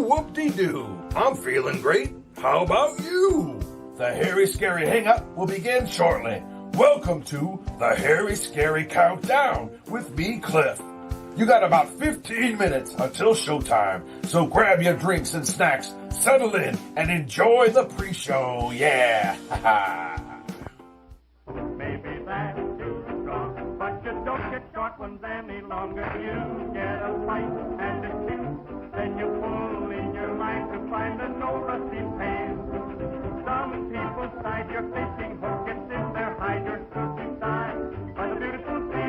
Whoop-de-doo. I'm feeling great. How about you? The Hairy Scary Hangout will begin shortly. Welcome to the Hairy Scary Countdown with me, Cliff. You got about 15 minutes until showtime, so grab your drinks and snacks, settle in, and enjoy the pre-show. Yeah! Maybe that's too strong, but you don't get short ones any longer. You get a bite and a kick, then you pull in your line to find an no rusty pain. Some people side your fishing hook gets in their hide, your shooting side by the beautiful sea.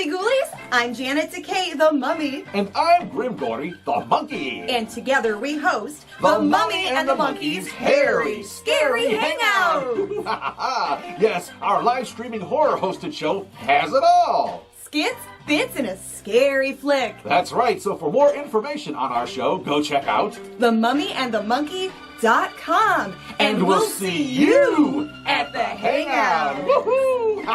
Howdy Ghoulies, I'm Janet Decay, the Mummy. And I'm Grimm Gory, the Monkey. And together we host The Mummy and the Monkey's Hairy Scary Hangout. Yes, our live streaming horror hosted show has it all. Skits, bits, and a scary flick. That's right, so for more information on our show, go check out themummyandthemonkey.com. And we'll see you at the Hangout. Woohoo!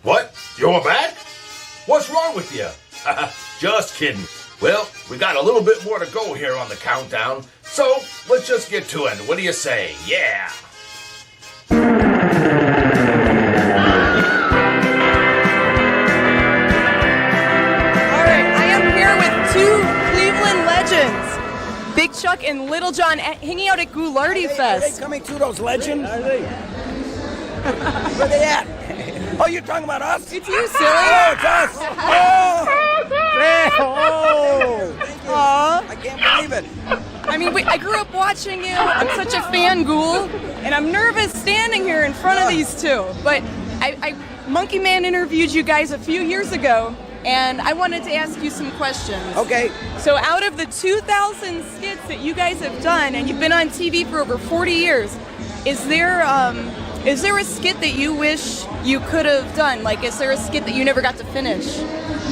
What? You're back? What's wrong with you? Just kidding. Well, we got a little bit more to go here on the countdown, so let's just get to it. What do you say? Yeah! Alright, I am here with two Cleveland legends, Big Chuck and Little John, hanging out at Ghoulardi Fest. Are they coming through, those legends? Are they? Where they at? Oh, you're talking about us? It's you, silly. Oh, it's us. Aw. I can't believe it. I mean, I grew up watching you. I'm such a fan ghoul, and I'm nervous standing here in front of these two. But Monkey Man interviewed you guys a few years ago, and I wanted to ask you some questions. Okay. So out of the 2,000 skits that you guys have done, and you've been on TV for over 40 years, is there a skit that you wish you could have done? Like, is there a skit that you never got to finish?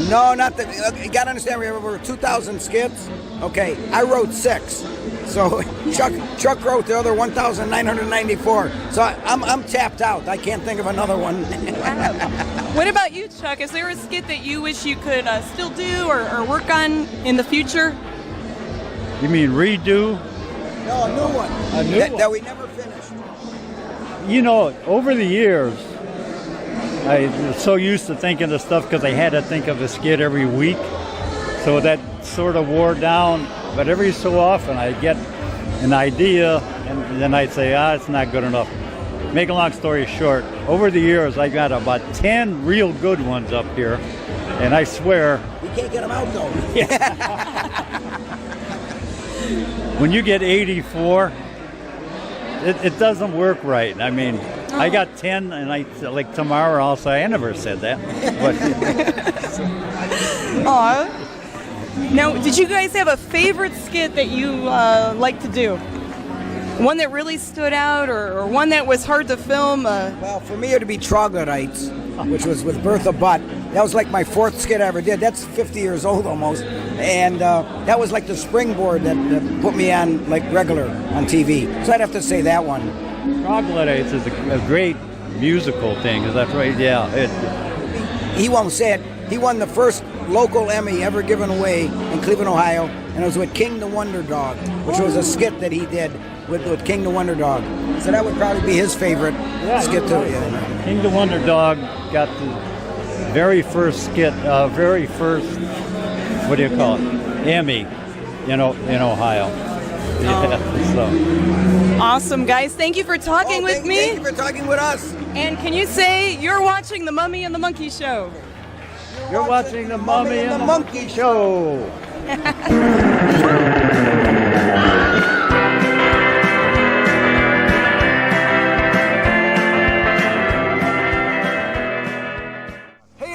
No, not that. You gotta understand, we have over 2,000 skits. Okay, I wrote 6. So Chuck wrote the other 1,994. So I'm tapped out. I can't think of another one. What about you, Chuck? Is there a skit that you wish you could still do or work on in the future? You mean redo? No, a new one. A new one? That we never finished. You know, over the years, I was so used to thinking of stuff because I had to think of a skit every week. So that sort of wore down. But every so often I'd get an idea and then I'd say, it's not good enough. Make a long story short, over the years I got about 10 real good ones up here. And I swear... We can't get them out though. When you get 84, it doesn't work right. I mean, I got 10, and like tomorrow I'll say I never said that. But Aw. Now, did you guys have a favorite skit that you like to do? One that really stood out, or one that was hard to film? Well, for me it would be Troglodytes, which was with Bertha Butt. That was like my 4th skit I ever did. That's 50 years old almost. And that was like the springboard that put me on like regular on TV. So I'd have to say that one. Troglodytes is a great musical thing. Is that right? Yeah. He won't say it. He won the first local Emmy ever given away in Cleveland, Ohio. And it was with King the Wonder Dog, which was a skit that he did with King the Wonder Dog. So that would probably be his favorite skit too. Yeah. King the Wonder Dog got the very first skit, what do you call it? Emmy, in Ohio. Yeah, so. Awesome, guys. Thank you for talking with me. Thank you for talking with us. And can you say you're watching The Mummy and the Monkey Show? You're watching The Mummy and the Monkey Show.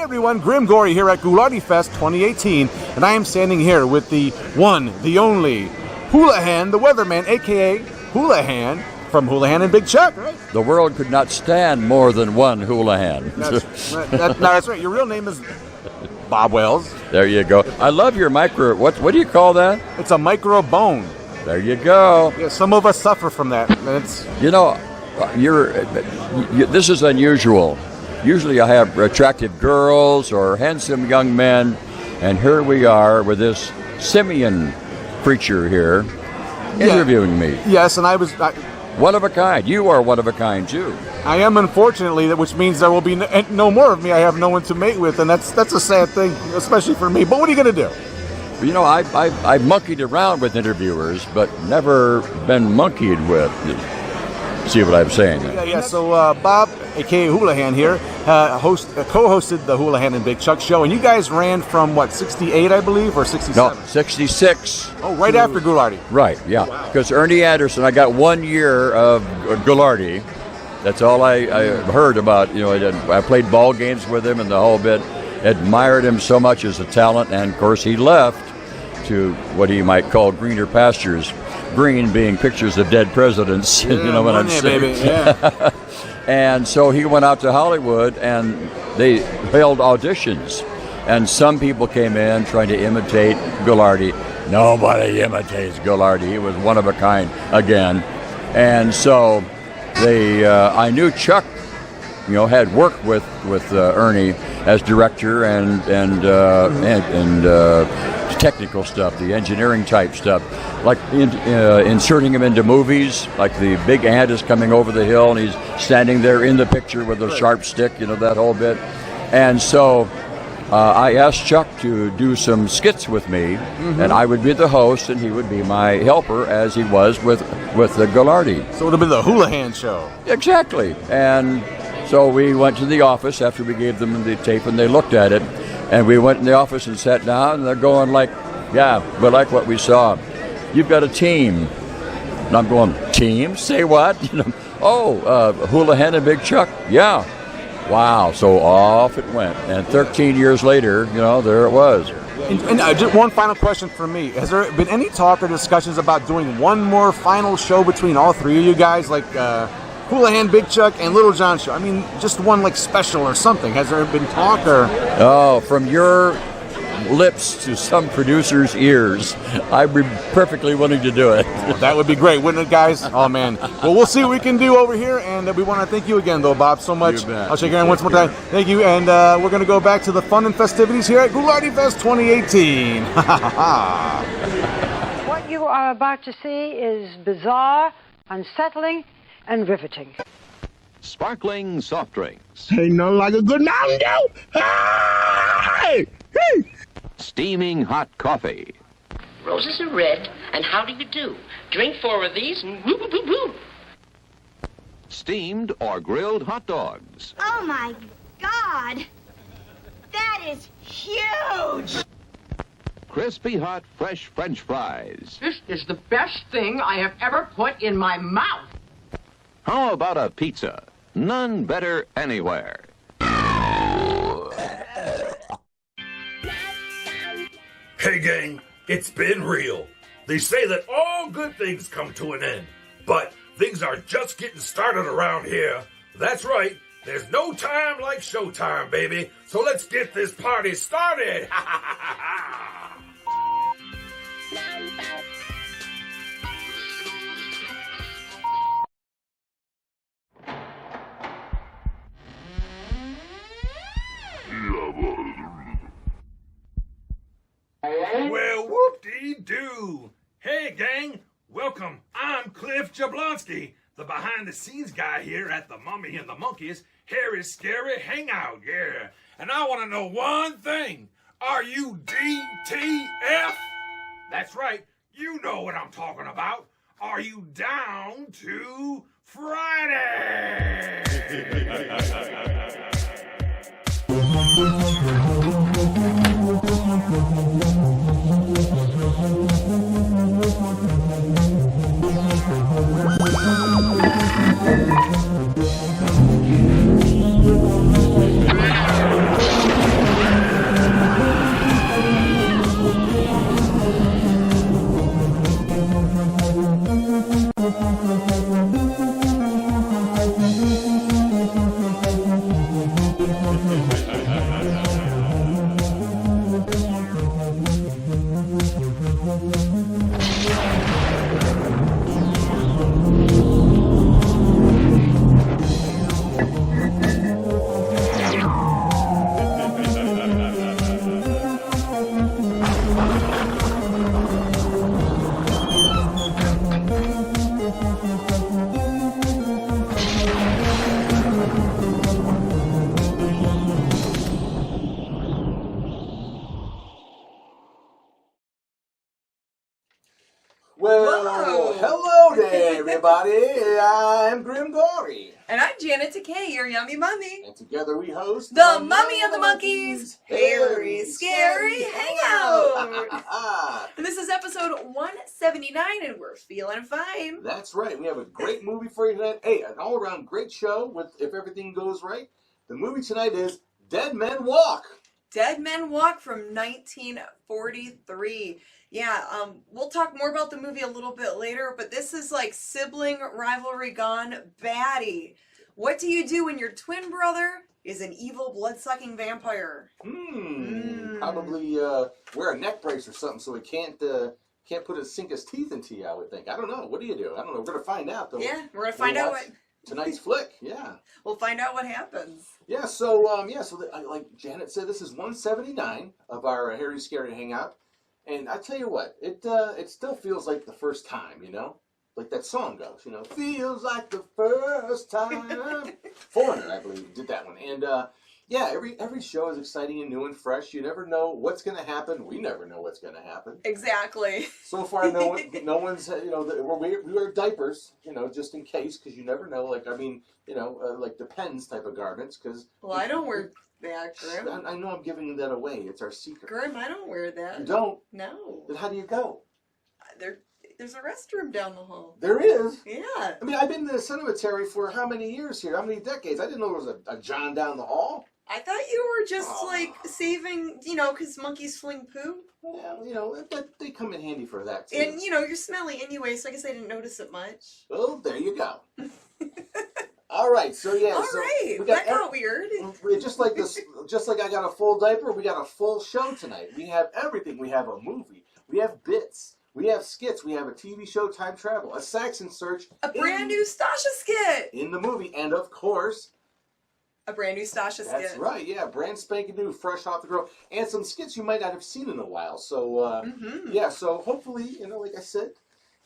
Everyone, Grimm Gory here at Ghoulardi Fest 2018, and I am standing here with the one, the only, Houlihan, the weatherman, a.k.a. Houlihan, from Houlihan and Big Chuck, right? The world could not stand more than one Houlihan. That's right. Your real name is Bob Wells. There you go. I love your micro, what do you call that? It's a micro bone. There you go. Yeah, some of us suffer from that. This is unusual. Usually I have attractive girls or handsome young men, and here we are with this simian creature here interviewing me. Yes, and I was... one of a kind. You are one of a kind, too. I am, unfortunately, which means there will be no more of me. I have no one to mate with, and that's a sad thing, especially for me. But what are you going to do? You know, I've monkeyed around with interviewers, but never been monkeyed with. See what I'm saying? Yeah. So Bob, a.k.a. Houlihan here, co-hosted the Houlihan and Big Chuck show, and you guys ran from, 68, I believe, or 67? No, 66. Oh, right after Ghoulardi. Right, yeah. Because Ernie Anderson, I got 1 year of Ghoulardi, That's all I heard about. You know, I played ball games with him and the whole bit. Admired him so much as a talent, and of course he left to what he might call greener pastures. Green being pictures of dead presidents. Yeah, you know what I'm saying? Baby. Yeah. And so he went out to Hollywood, and they held auditions. And some people came in trying to imitate Ghoulardi. Nobody imitates Ghoulardi. He was one of a kind again. And so I knew Chuck, you know, had worked with Ernie as director and technical stuff, the engineering type stuff, like inserting him into movies, like the big ant is coming over the hill and he's standing there in the picture with a sharp stick, you know, that whole bit. And so I asked Chuck to do some skits with me, and I would be the host and he would be my helper, as he was with the Ghoulardi. So it would have been the Houlihan show. Exactly. And so we went to the office after we gave them the tape, and they looked at it. And we went in the office and sat down, and they're going like, yeah, we like what we saw. You've got a team. And I'm going, team? Say what? You know, Houlihan and Big Chuck? Yeah. Wow. So off it went. And 13 years later, you know, there it was. And just one final question for me. Has there been any talk or discussions about doing one more final show between all three of you guys, like Houlihan, Big Chuck, and Little John show? I mean, just one like special or something. Has there been talk or? Oh, from your lips to some producer's ears, I'd be perfectly willing to do it. Oh, that would be great, wouldn't it, guys? Oh, man. Well, we'll see what we can do over here, and we want to thank you again, though, Bob, so much. I'll shake your hand once more time. Thank you, and we're going to go back to the fun and festivities here at Ghoulardi Fest 2018. What you are about to see is bizarre, unsettling, and riveting. Sparkling soft drinks. Ain't nothing like a good Mountain Dew. Hey! Hey! Steaming hot coffee. Roses are red, and how do you do? Drink 4 of these and woo woo woo woo. Steamed or grilled hot dogs. Oh my God! That is huge! Crispy hot fresh French fries. This is the best thing I have ever put in my mouth. How about a pizza? None better anywhere. Hey gang, it's been real. They say that all good things come to an end, but things are just getting started around here. That's right, there's no time like showtime, baby, so let's get this party started. Well, whoop-dee-doo. Hey, gang. Welcome. I'm Cliff Jablonski, the behind-the-scenes guy here at the Mummy and the Monkeys Hairy Scary Hangout, yeah. And I want to know one thing. Are you DTF? That's right. You know what I'm talking about. Are you down to Friday? Well, hello there, everybody. I'm Grimm. Gorey. And I'm Janet Takei, your yummy mummy. And together we host the Mummy and the Monkeys Hairy Scary Hangout. And this is episode 179, and we're feeling fine. That's right. We have a great movie for you tonight. Hey, an all-around great show with if everything goes right. The movie tonight is Dead Men Walk. Dead Men Walk from 1943. Yeah, we'll talk more about the movie a little bit later, but this is like sibling rivalry gone batty. What do you do when your twin brother is an evil blood-sucking vampire? Probably wear a neck brace or something so he can't sink his teeth into you, I would think. I don't know. What do you do? I don't know. We're going to find out, though. Yeah, we're going to find out what... Tonight's flick, yeah. We'll find out what happens. Yeah, so, like Janet said, this is 179 of our Hairy Scary Hangout. And I tell you what, it still feels like the first time, you know? Like that song goes, you know? Feels like the first time. Foreigner, I believe, did that one. And, yeah, every show is exciting and new and fresh. You never know what's going to happen. We never know what's going to happen. Exactly. So far, no one's, we wear diapers, just in case, because you never know. Like, I mean, like Depends type of garments, because... Well, I don't wear that, Grimm. I know I'm giving that away. It's our secret. Grimm, I don't wear that. You don't? No. Then how do you go? There's a restroom down the hall. There is? Yeah. I mean, I've been in the cemetery for how many years here? How many decades? I didn't know there was a John down the hall. I thought you were just, saving, because monkeys fling poo. Well, they come in handy for that, too. And, you're smelly anyway, so I guess I didn't notice it much. Well, there you go. All right, so yeah. All right, that got weird. Just like I got a full diaper, we got a full show tonight. We have everything. We have a movie. We have bits. We have skits. We have a TV show, time travel, a Saxon search. A brand new Stasha skit. In the movie, and of course... A brand new Stasha skit. That's right, yeah. Brand spanking new, fresh off the grill. And some skits you might not have seen in a while. So, yeah, so hopefully, like I said,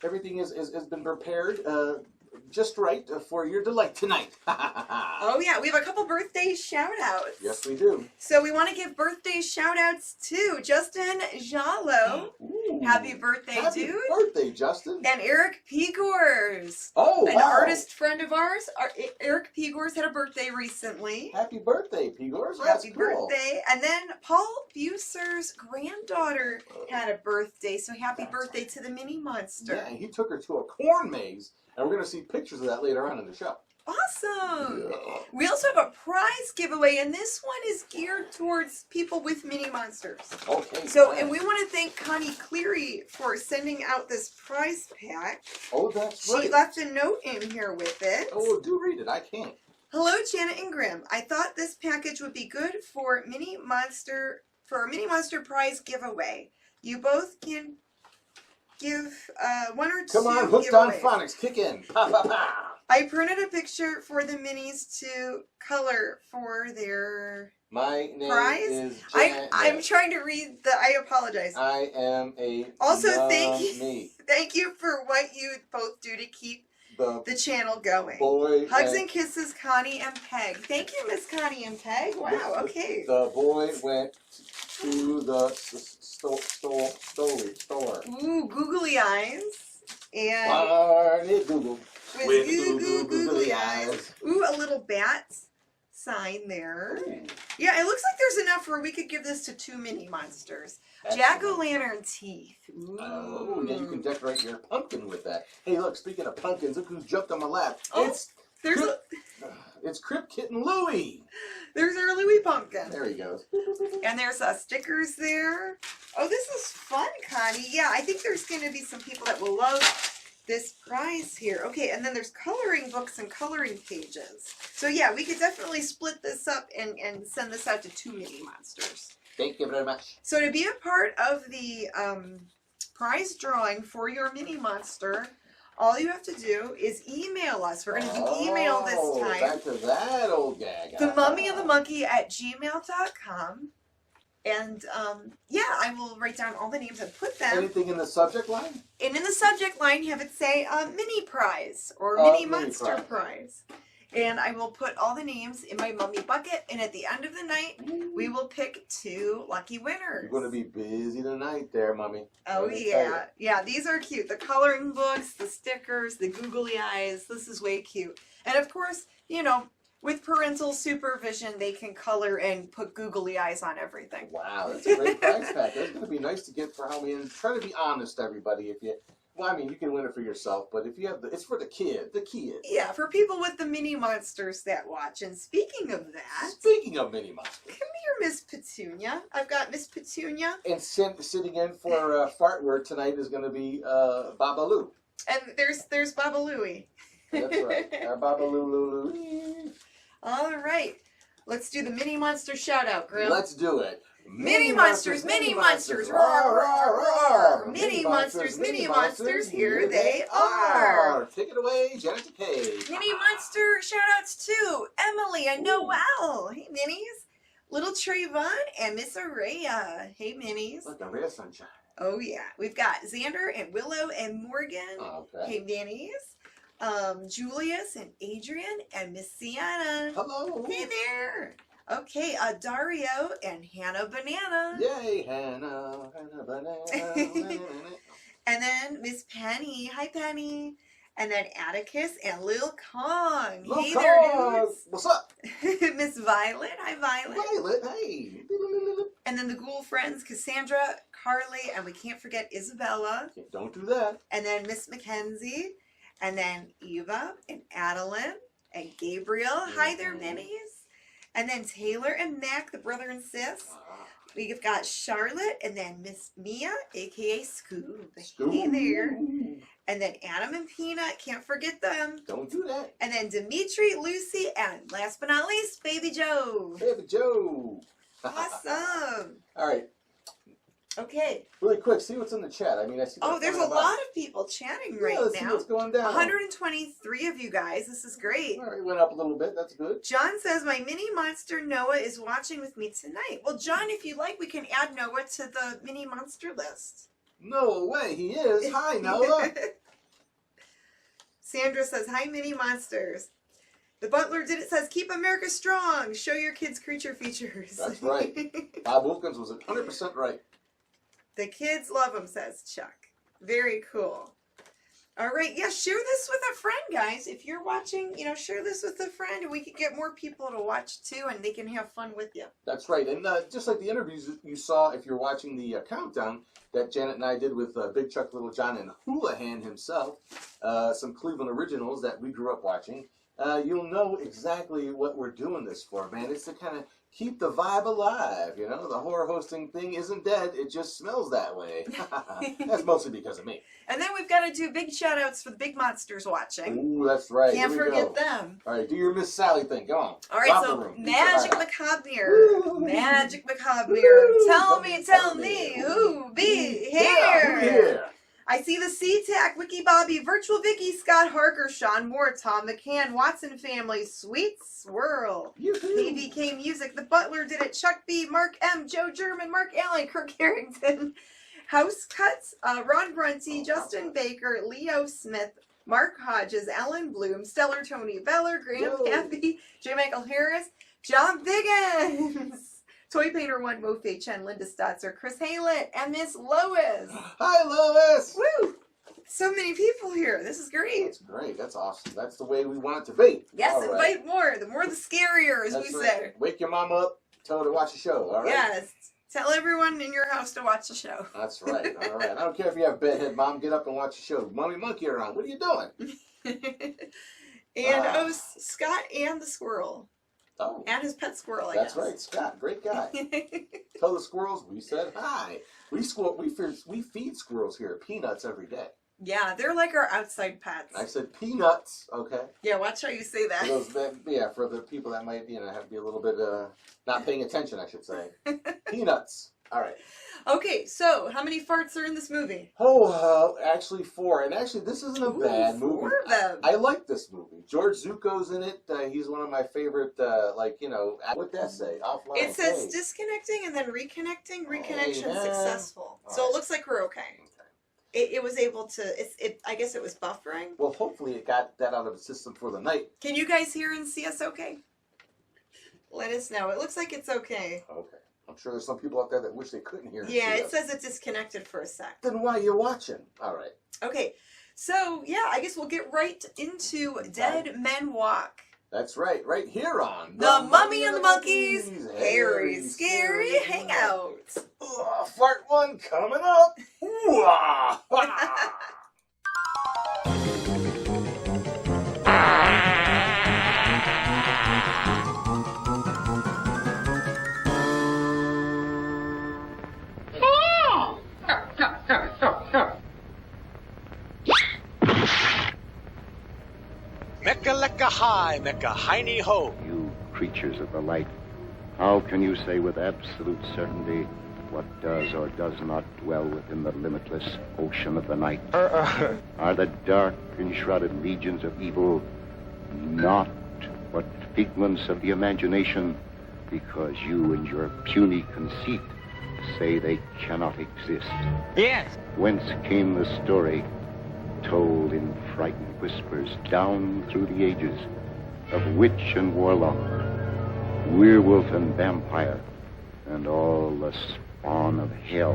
everything has been prepared just right for your delight tonight. Oh, yeah. We have a couple birthday shout-outs. Yes, we do. So we want to give birthday shout-outs to Justin Jalo. Ooh, happy birthday, dude. Happy birthday, Justin. And Eric Pigors. Oh, an artist friend of ours. Eric Pigors had a birthday recently. Happy birthday, Pigors. Happy birthday. And then Paul Buser's granddaughter had a birthday. So happy birthday to the Mini Monster. Yeah, he took her to a corn maze. And we're going to see pictures of that later on in the show. Awesome! Yeah. We also have a prize giveaway, and this one is geared towards people with mini monsters. Okay. So, and we want to thank Connie Cleary for sending out this prize pack. Oh, that's right. She left a note in here with it. Oh, do read it. I can't. Hello, Janet and Grimm. I thought this package would be good for a mini monster prize giveaway. You both can give one or two. Come on, hooked on phonics, kick in. Pa, pa, pa. I printed a picture for the minis to color for their My name prize. Is Janet. I'm trying to read I apologize. I am a also thank you for what you both do to keep the channle going. Hugs and kisses, Connie and Peg. Thank you, Miss Connie and Peg. Wow. Okay. The boy went to the store. Ooh, googly eyes. And Barney Google. With googly eyes. Ooh, a little bat sign there. Ooh. Yeah, it looks like there's enough where we could give this to 2 mini monsters. Jack-o'-lantern teeth. Ooh. Oh, yeah, you can decorate your pumpkin with that. Hey, look, speaking of pumpkins, look who's jumped on my lap. Oh, it's Crypt Kitten Louie. There's our Louie pumpkin. There he goes. And there's stickers there. Oh, this is fun, Connie. Yeah, I think there's going to be some people that will love this prize here. Okay, and then there's coloring books and coloring pages. So yeah, we could definitely split this up and send this out to 2 mini monsters. Thank you very much. So to be a part of the prize drawing for your mini monster, all you have to do is email us. We're going to do email this time. Back to that old gag. themummyandthemonkey@gmail.com. And, yeah, I will write down all the names and put them. Anything in the subject line? And in the subject line, have it say mini prize or mini monster prize. And I will put all the names in my mummy bucket. And at the end of the night, we will pick 2 lucky winners. You're going to be busy tonight there, Mummy. Oh, yeah. Yeah, these are cute. The coloring books, the stickers, the googly eyes. This is way cute. And of course, you know, with parental supervision, they can color and put googly eyes on everything. Wow, that's a great prize pack. That's going to be nice to get for Halloween. Try to be honest, everybody. If you, well, I mean, you can win it for yourself, but if you have, it's for the kids. Yeah, for people with the mini monsters that watch. And speaking of that, Speaking of mini monsters, come here, Miss Petunia. I've got Miss Petunia, and sitting in for Fart Word tonight is going to be Babaloo. and there's Baba Louie. That's right, Babaloo. All right, let's do the mini monster shout out, Grimm. Let's do it. Mini monsters, mini monsters, roar, roar, roar. Mini monsters, here they are. Take it away, Janet K. Mini monster shout outs to Emily and Noelle. Hey, minis. Little Trayvon and Miss Araya. Hey, minis. Like a ray of sunshine. Oh, yeah. We've got Xander and Willow and Morgan. Okay. Hey, minis. Julius and Adrian and Miss Sienna. Hello. Hey there. Okay, Dario and Hannah Banana. Yay, Hannah Banana. And then Miss Penny. Hi, Penny. And then Atticus and Lil Kong. Lil Hey Kong. there, dudes. What's up? Miss Violet. Hi, Violet. Violet, hey. And then the ghoul friends, Cassandra, Carly, and we can't forget Isabella. Don't do that. And then Miss Mackenzie. And then Eva and Adeline and Gabriel. Hi there, minis. And then Taylor and Mac, the brother and sis. We've got Charlotte and then Miss Mia, a.k.a. Scoob. Hey there. And then Adam and Peanut, can't forget them. Don't do that. And then Dimitri, Lucy, and last but not least, Baby Joe. Baby Joe. Awesome. All right. Okay. Really quick, see what's in the chat. I mean, I see. Oh, there's a lot of people chatting right let's now. see what's going down. 123 of you guys. This is great. All right, went up a little bit. That's good. John says, my mini monster Noah is watching with me tonight. Well, John, if you like, we can add Noah to the mini monster list. No way, he is. Hi, Noah. Sandra says, hi, mini monsters. The butler did it says, keep America strong. Show your kids creature features. That's right. Bob Wilkins was 100% right. The kids love them, says Chuck. Very cool. All right, yeah, share this with a friend, guys. If you're watching, you know, share this with a friend, and we can get more people to watch too, and they can have fun with you. That's right. And just like the interviews you saw, if you're watching the countdown that Janet and I did with Big Chuck, Little John, and Houlihan himself, some Cleveland originals that we grew up watching, you'll know exactly what we're doing this for, man. It's to kind of keep the vibe alive, you know? The horror hosting thing isn't dead, it just smells that way. That's mostly because of me. And then we've got to do big shout-outs for the big monsters watching. Ooh, that's right. Can't forget them. All right, do your Miss Sally thing. Go on. All right, Drop so the room. Magic Macabre Mirror. Magic Macabre Mirror. Tell me who be here. I see the SeaTac, Wiki Bobby, Virtual Vicky, Scott Harker, Sean Moore, Tom McCann, Watson Family, Sweet Swirl, PVK Music, The Butler Did It, Chuck B, Mark M, Joe German, Mark Allen, Kirk Harrington, House Cuts, Ron Brunty, Justin Baker, Leo Smith, Mark Hodges, Ellen Bloom, Stellar Tony Beller, Graham Cappy, J. Michael Harris, John Biggins, Toy Painter 1, Mofe Chen, Linda Stotzer, Chris Haylett, and Miss Lois. Hi, Lois. Woo! So many people here. This is great. That's great. That's awesome. That's the way we want it to be. Yes, all right. invite more. The more the scarier, as That's we right. say. Wake your mom up. Tell her to watch the show. All right. Yes. Tell everyone in your house to watch the show. That's right. All right. I don't care if you have bedhead mom. Get up and watch the show. Mommy Monkey around. What are you doing? And Scott and the squirrel. Oh. And his pet squirrel, I That's guess. right, Scott. Great guy. Tell the squirrels we said hi. We feed squirrels here peanuts every day. Yeah, they're like our outside pets. I said peanuts, okay? Yeah, watch how you say that. For those for the people that might, have to be a little bit not paying attention, I should say. Peanuts. All right. Okay, so how many farts are in this movie? Oh, actually 4. And actually, this isn't a bad movie. 4 of them. I like this movie. George Zuko's in it. He's one of my favorite, what'd that say? Offline. It says disconnecting and then reconnecting. Reconnection successful. So it looks like we're okay. It was able to, I guess it was buffering. Well, hopefully it got that out of the system for the night. Can you guys hear and see us okay? Let us know. It looks like it's okay. Okay. I'm sure there's some people out there that wish they couldn't hear. Yeah, it says it disconnected for a sec. Then why are you watching? All right. Okay, So, yeah, I guess we'll get right into Dead Men Walk. That's right here on The Mummy and the Monkeys, Hairy Scary Hangout. Part 1 coming up. Mecca lecca hi, Mecca hiney ho. You creatures of the light, how can you say with absolute certainty what does or does not dwell within the limitless ocean of the night? Are the dark enshrouded legions of evil not but figments of the imagination, because you and your puny conceit say they cannot exist? Yes. Whence came the story, told in frightened whispers down through the ages, of witch and warlock, werewolf and vampire, and all the spawn of hell,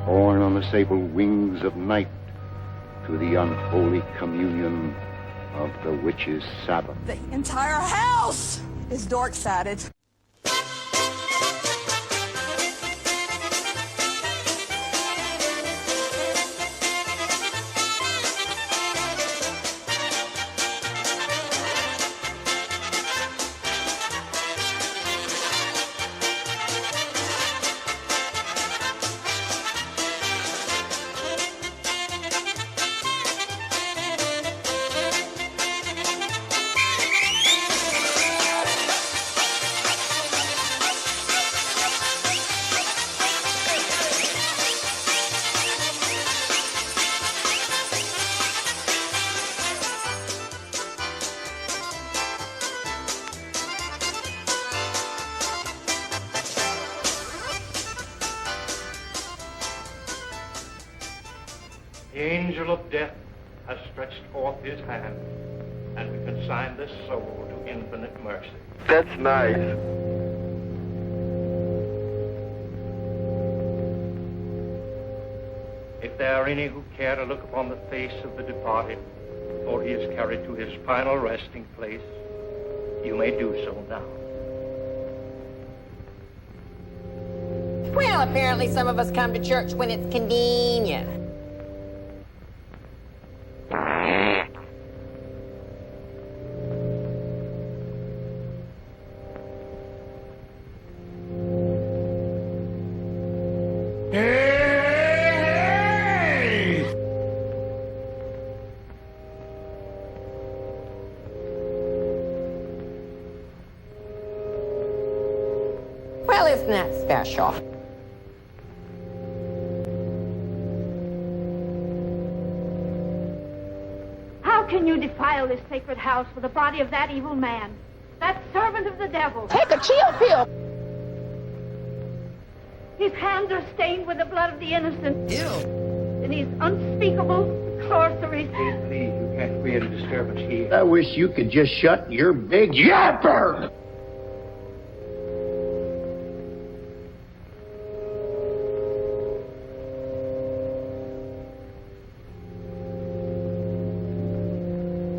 born on the sable wings of night to the unholy communion of the witch's Sabbath? The entire house is dork-sided. The angel of death has stretched forth his hand, and we consign this soul to infinite mercy. That's nice. If there are any who care to look upon the face of the departed, before he is carried to his final resting place, you may do so now. Well, apparently some of us come to church when it's convenient. Well, isn't that special? How can you defile this sacred house with the body of that evil man, that servant of the devil? Take a chill pill. His hands are stained with the blood of the innocent. Ew. And his unspeakable sorcery. Please, you can't create a disturbance here. I wish you could just shut your big yapper!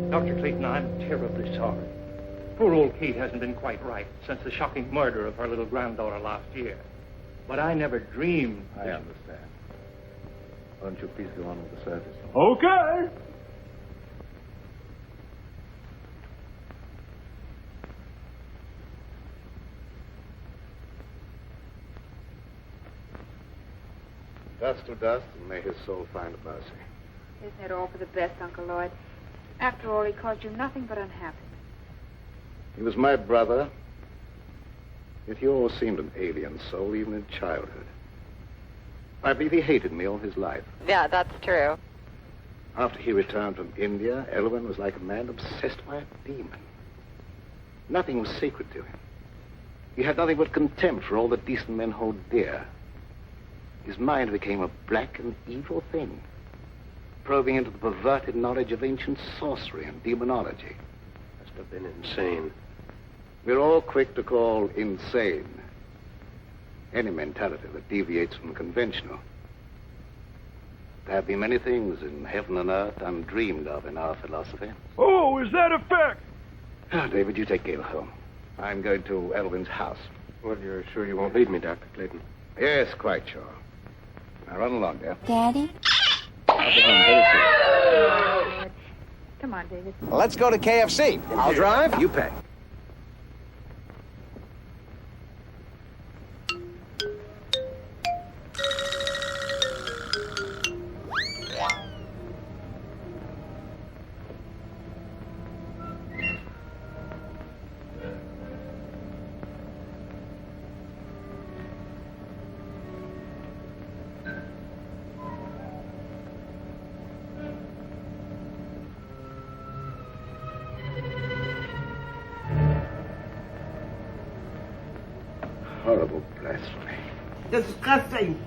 Dr. Clayton, I'm terribly sorry. Poor old Kate hasn't been quite right since the shocking murder of her little granddaughter last year. But I never dreamed... I understand. Why don't you please go on with the service? Okay. Dust to dust, and may his soul find mercy. Isn't it all for the best, Uncle Lloyd? After all, he caused you nothing but unhappiness. He was my brother, yet he always seemed an alien soul, even in childhood. I believe he hated me all his life. Yeah, that's true. After he returned from India, Elwyn was like a man obsessed by a demon. Nothing was sacred to him. He had nothing but contempt for all that decent men hold dear. His mind became a black and evil thing, probing into the perverted knowledge of ancient sorcery and demonology. Must have been insane. We're all quick to call insane any mentality that deviates from the conventional. There be many things in heaven and earth undreamed of in our philosophy. Oh, is that a fact? Now, David, you take Gail home. I'm going to Elvin's house. Well, you're sure you won't leave me, Dr. Clayton? Yes, quite sure. Now, run along, dear. Daddy? I'll be home very soon. Come on, David. Let's go to KFC. I'll drive, you pay. Horrible blasphemy. Disgusting.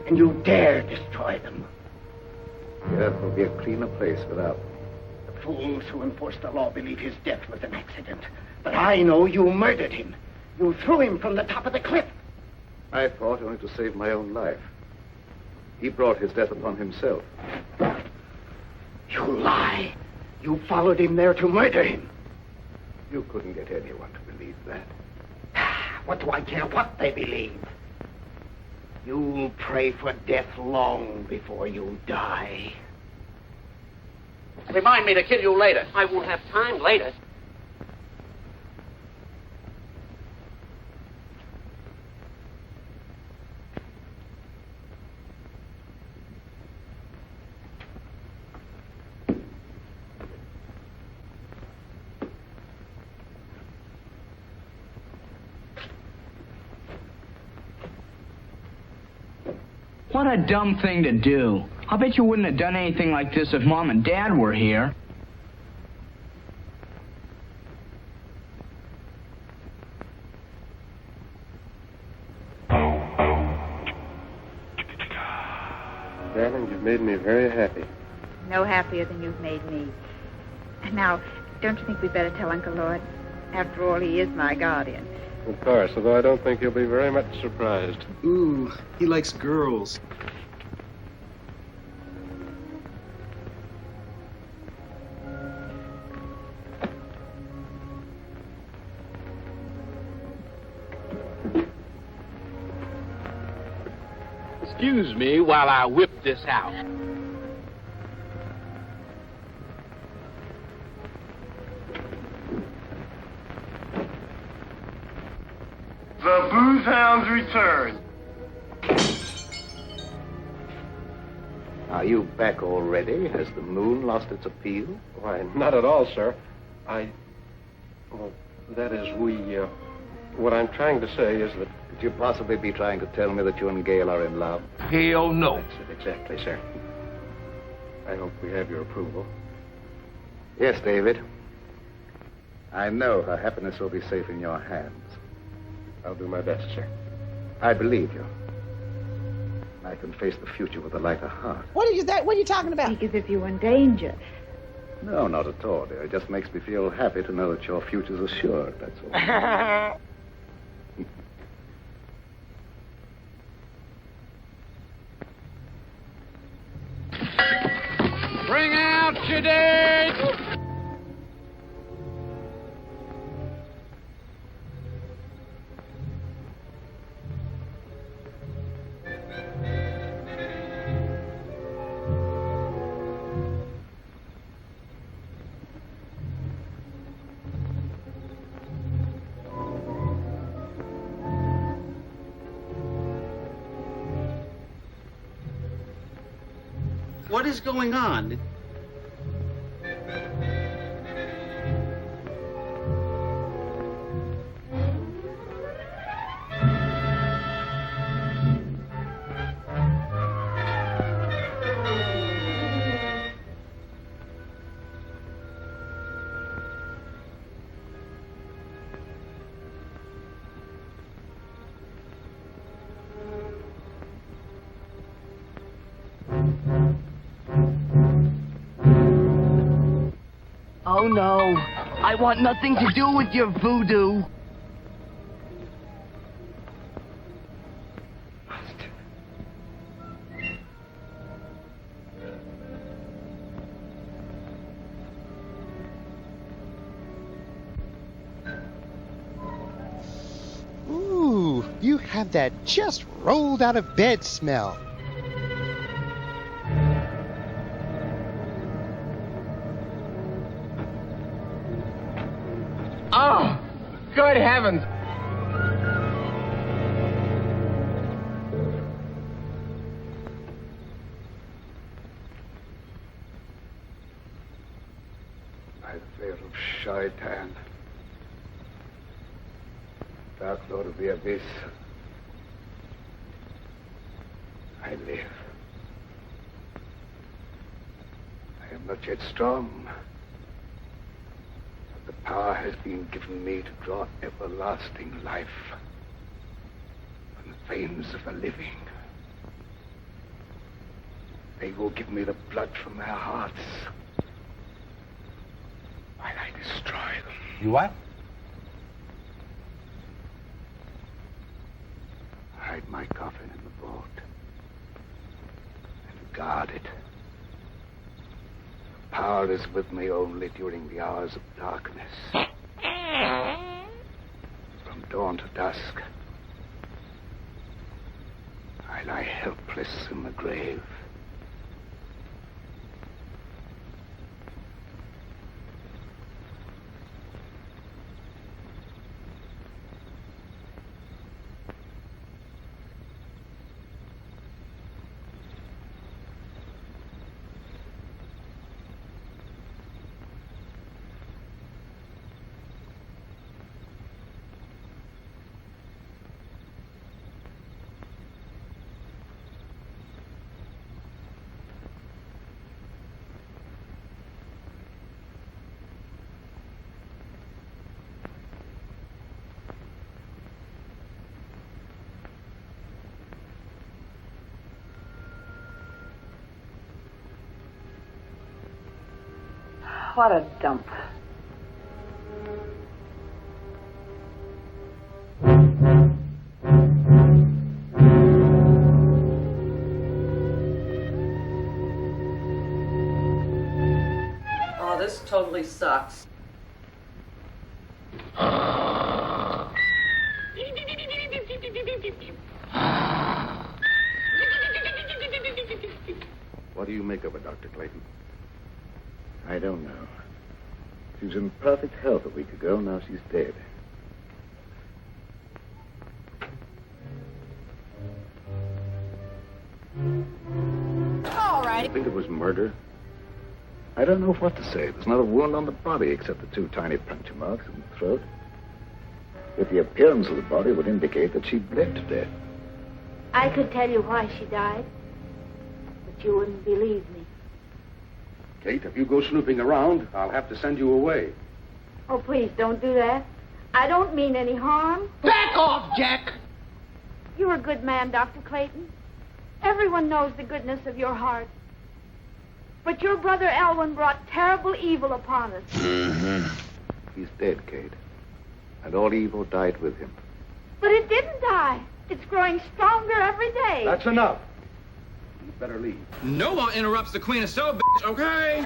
And you dare destroy them. The earth will be a cleaner place without them. The fools who enforce the law believe his death was an accident. But I know you murdered him. You threw him from the top of the cliff. I fought only to save my own life. He brought his death upon himself. You lie. You followed him there to murder him. You couldn't get anyone to believe that. What do I care what they believe? You'll pray for death long before you die. Remind me to kill you later. I won't have time later. What a dumb thing to do. I'll bet you wouldn't have done anything like this if Mom and Dad were here. Darling, you've made me very happy. No happier than you've made me. Now, don't you think we'd better tell Uncle Lord? After all, he is my guardian. Of course, although I don't think he'll be very much surprised. Ooh, he likes girls. Excuse me while I whip this out. The Booze Hounds return. Are you back already? Has the moon lost its appeal? Why, not at all, sir. Well, that is, what I'm trying to say is that... Could you possibly be trying to tell me that you and Gail are in love? Hell no. That's it, exactly, sir. I hope we have your approval. Yes, David. I know her happiness will be safe in your hands. I'll do my best, sir. I believe you. I can face the future with a lighter heart. What are you talking about? Speak as if you were in danger. No, not at all, dear. It just makes me feel happy to know that your future's assured, that's all. Bring out your date! What is going on? no. I want nothing to do with your voodoo. Ooh, you have that just rolled out of bed smell. Oh, good heavens. By the veil of Shaitan, Dark Lord of the Abyss, I live. I am not yet strong. The power has been given me to draw everlasting life from the veins of the living. They will give me the blood from their hearts while I destroy them. You what? Hide my coffin in the vault and guard it. Power is with me only during the hours of darkness. From dawn to dusk, I lie helpless in the grave. What a dump. Oh, this totally sucks. What do you make of her, Dr. Clayton? I don't know. She was in perfect health a week ago. Now she's dead. All right. I think it was murder. I don't know what to say. There's not a wound on the body except the two tiny puncture marks in the throat. Yet the appearance of the body would indicate that she bled to death. I could tell you why she died, but you wouldn't believe me. Kate, if you go snooping around, I'll have to send you away. Oh, please don't do that. I don't mean any harm. Back off, Jack! You're a good man, Dr. Clayton. Everyone knows the goodness of your heart. But your brother Elwyn brought terrible evil upon us. He's dead, Kate. And all evil died with him. But it didn't die. It's growing stronger every day. That's enough. You better leave. No one interrupts the Queen of Soul, bitch, okay?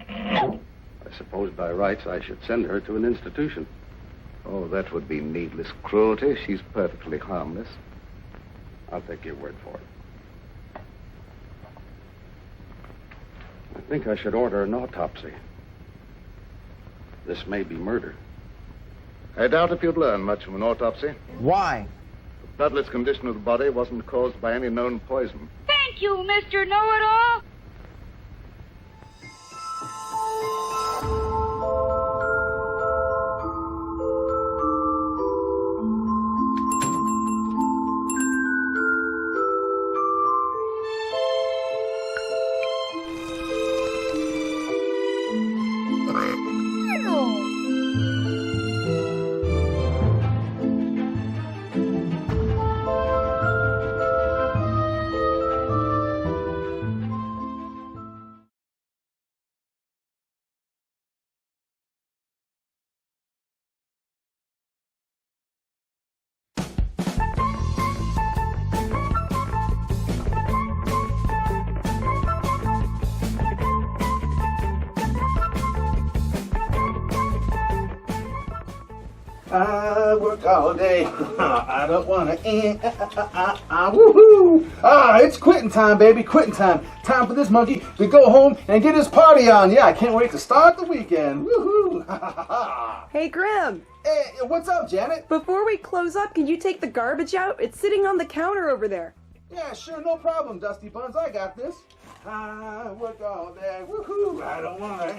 I suppose by rights I should send her to an institution. Oh, that would be needless cruelty. She's perfectly harmless. I'll take your word for it. I think I should order an autopsy. This may be murder. I doubt if you'd learn much from an autopsy. Why? The bloodless condition of the body wasn't caused by any known poison. Thank you, Mr. Know-It-All. I work all day. I don't want to end. Woohoo! It's quitting time, baby. Quitting time. Time for this monkey to go home and get his party on. Yeah, I can't wait to start the weekend. Woohoo! Hey, Grimm. Hey, what's up, Janet? Before we close up, can you take the garbage out? It's sitting on the counter over there. Yeah, sure, no problem, Dusty Buns. I got this. I work all day. Woohoo! I don't want to.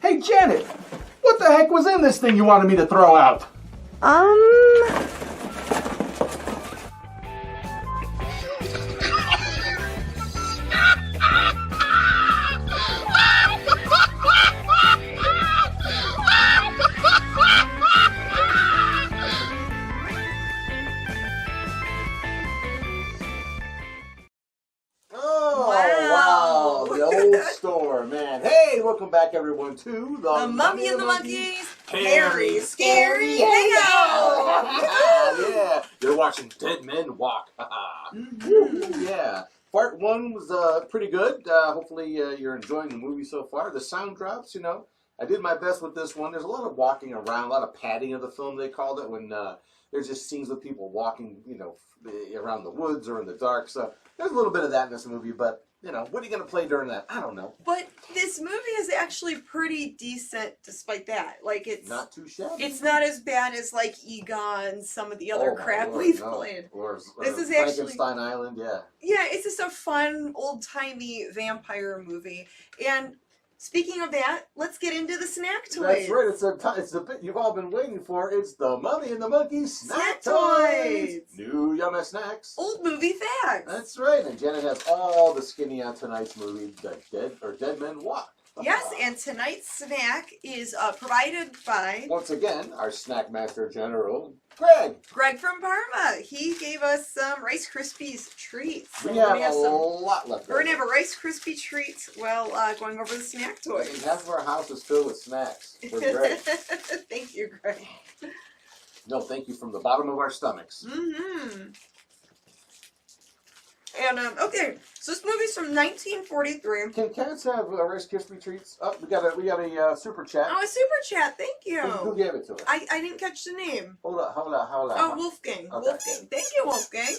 Hey, Janet, what the heck was in this thing you wanted me to throw out? Store, man. Hey, welcome back, everyone, to the Mummy and the Monkeys Hairy Scary Hangout. Yeah, you're watching Dead Men Walk. Yeah, part one was pretty good. Hopefully, you're enjoying the movie so far. The sound drops, you know, I did my best with this one. There's a lot of walking around, a lot of padding of the film, they called it, when there's just scenes with people walking, you know, around the woods or in the dark. So there's a little bit of that in this movie, but you know, what are you going to play during that? I don't know. But this movie is actually pretty decent despite that. Like, it's not too shabby. It's not as bad as, like, Egon, some of the other crap we've played. Or this is Frankenstein Island, yeah. Yeah, it's just a fun, old-timey vampire movie. And speaking of that, let's get into the snack toys. That's right. It's the bit you've all been waiting for. It's the Mummy and the Monkeys snack toys. Toys. New yummy snacks. Old movie facts. That's right. And Janet has all the skinny on tonight's movie, Dead Men Walk. Yes, and tonight's snack is provided by, once again, our snack master general, Greg. Greg from Parma. He gave us some Rice Krispies treats. So we have a lot left. We're going to have a Rice Krispie treats while going over the snack toys. And half of our house is filled with snacks. We're great. Thank you, Greg. No, thank you from the bottom of our stomachs. Mm-hmm. And, okay, so this movie's from 1943. Can cats have Rice Krispie treats? Oh, we got a super chat. Oh, a super chat, thank you. Who gave it to us? I didn't catch the name. Hold on. Oh, Wolfgang. Okay. Wolfgang. Thank you, Wolfgang.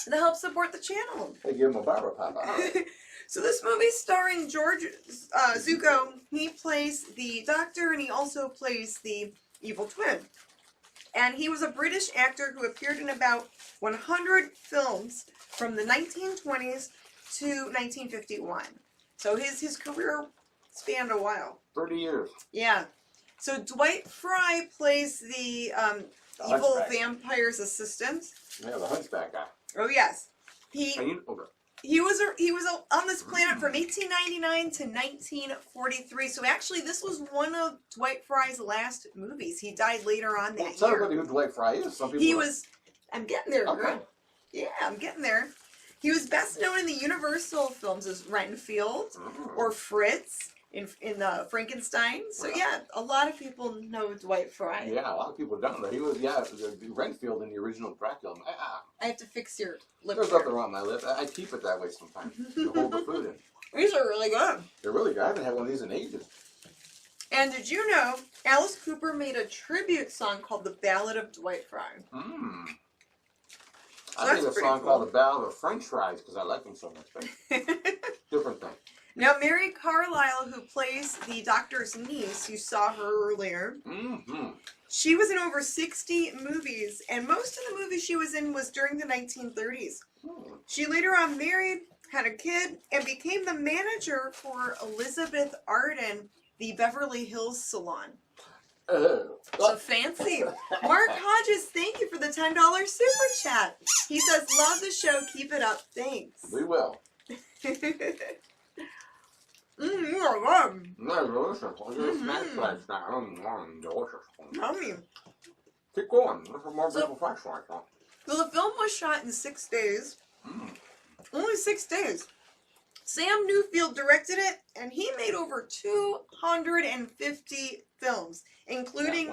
To help support the channel. They give him a barber pop. Right. So this movie's starring George Zuko. He plays the doctor, and he also plays the evil twin. And he was a British actor who appeared in about 100 films from the 1920s to 1951. So his career spanned a while. 30 years. Yeah. So Dwight Fry plays the evil vampire's assistant. Yeah, the hunchback guy. Oh, yes. He was on this planet from 1899 to 1943. So actually, this was one of Dwight Fry's last movies. He died later on that year. Tell everybody who Dwight Fry is. Some people. I'm getting there. Okay. Girl. Yeah, I'm getting there. He was best known in the Universal films as Renfield or Fritz in Frankenstein. So yeah, a lot of people know Dwight Fry. Yeah, a lot of people don't know. He was Renfield in the original Dracula. I have to fix your lip. There's nothing wrong with my lip. I keep it that way sometimes to hold the food in. These are really good. They're really good. I haven't had one of these in ages. And did you know Alice Cooper made a tribute song called "The Ballad of Dwight Fry"? I made a song called "The Ballad of French Fries" because I like them so much. Different thing. Now, Mary Carlisle, who plays the doctor's niece, you saw her earlier. She was in over 60 movies, and most of the movies she was in was during the 1930s. She later on married, had a kid, and became the manager for Elizabeth Arden, the Beverly Hills Salon. So fancy. Mark Hodges, thank you for the $10 super chat. He says, love the show. Keep it up. Thanks. We will. Delicious. Yummy. Keep going. Look for more beautiful flash lights. So the film was shot in 6 days. Only 6 days. Sam Newfield directed it, and he made over 250 films, including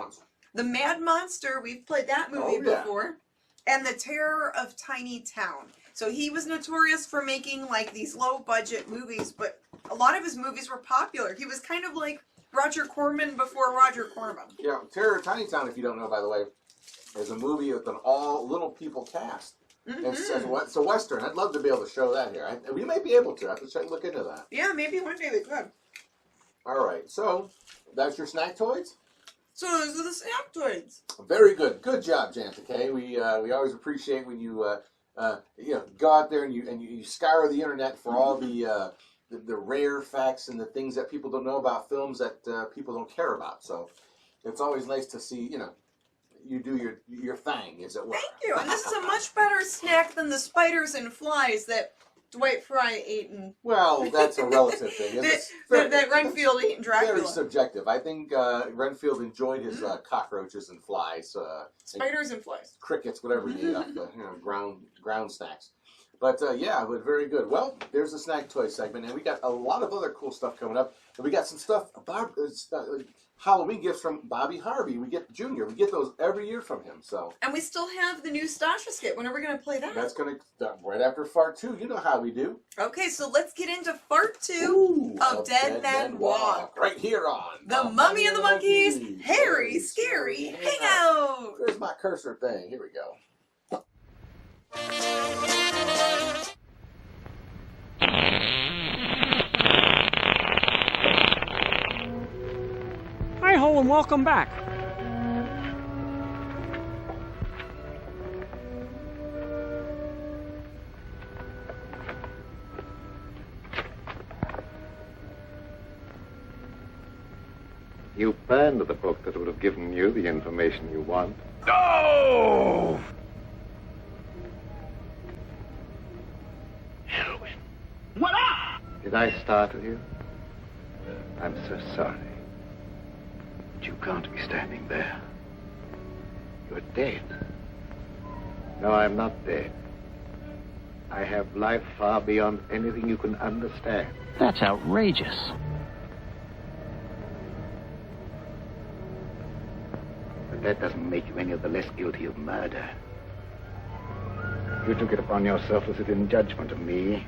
The Mad Monster, we've played that movie before, and The Terror of Tiny Town. So he was notorious for making like these low-budget movies, but a lot of his movies were popular. He was kind of like Roger Corman before Roger Corman. Yeah, Terror of Tiny Town, if you don't know, by the way, is a movie with an all-little people cast. It's a Western. I'd love to be able to show that here. We may be able to. I have to look into that. Yeah, maybe one day we could. All right, so that's your snack toys? So those are the snack toys. Very good. Good job, Janta K. We always appreciate when you go out there and you scour the internet for all the rare facts and the things that people don't know about films that people don't care about. So it's always nice to see, you do your thing, as it were. Thank you. And this is a much better snack than the spiders and flies that Dwight Fry ate in... Well, that's a relative thing. that Renfield ate in Dracula. Very subjective. I think Renfield enjoyed his cockroaches and flies. Spiders and flies. Crickets, whatever he ate off the ground snacks. But very good. Well, there's the snack toy segment, and we got a lot of other cool stuff coming up. And we got some stuff about Halloween gifts from Bobby Harvey. We get Junior. We get those every year from him. So. And we still have the new Stasha skit. When are we going to play that? That's going to right after Fart 2. You know how we do. Okay, so let's get into Fart 2 of Dead Men Walk. Right here on The Mummy and the Monkeys, Hairy Scary Hangout. There's my cursor thing. Here we go. Hi-ho and welcome back. You burned the book that would have given you the information you want. Oh! What up? Did I startle you? I'm so sorry. But you can't be standing there. You're dead. No, I'm not dead. I have life far beyond anything you can understand. That's outrageous. But that doesn't make you any of the less guilty of murder. You took it upon yourself to sit in judgment of me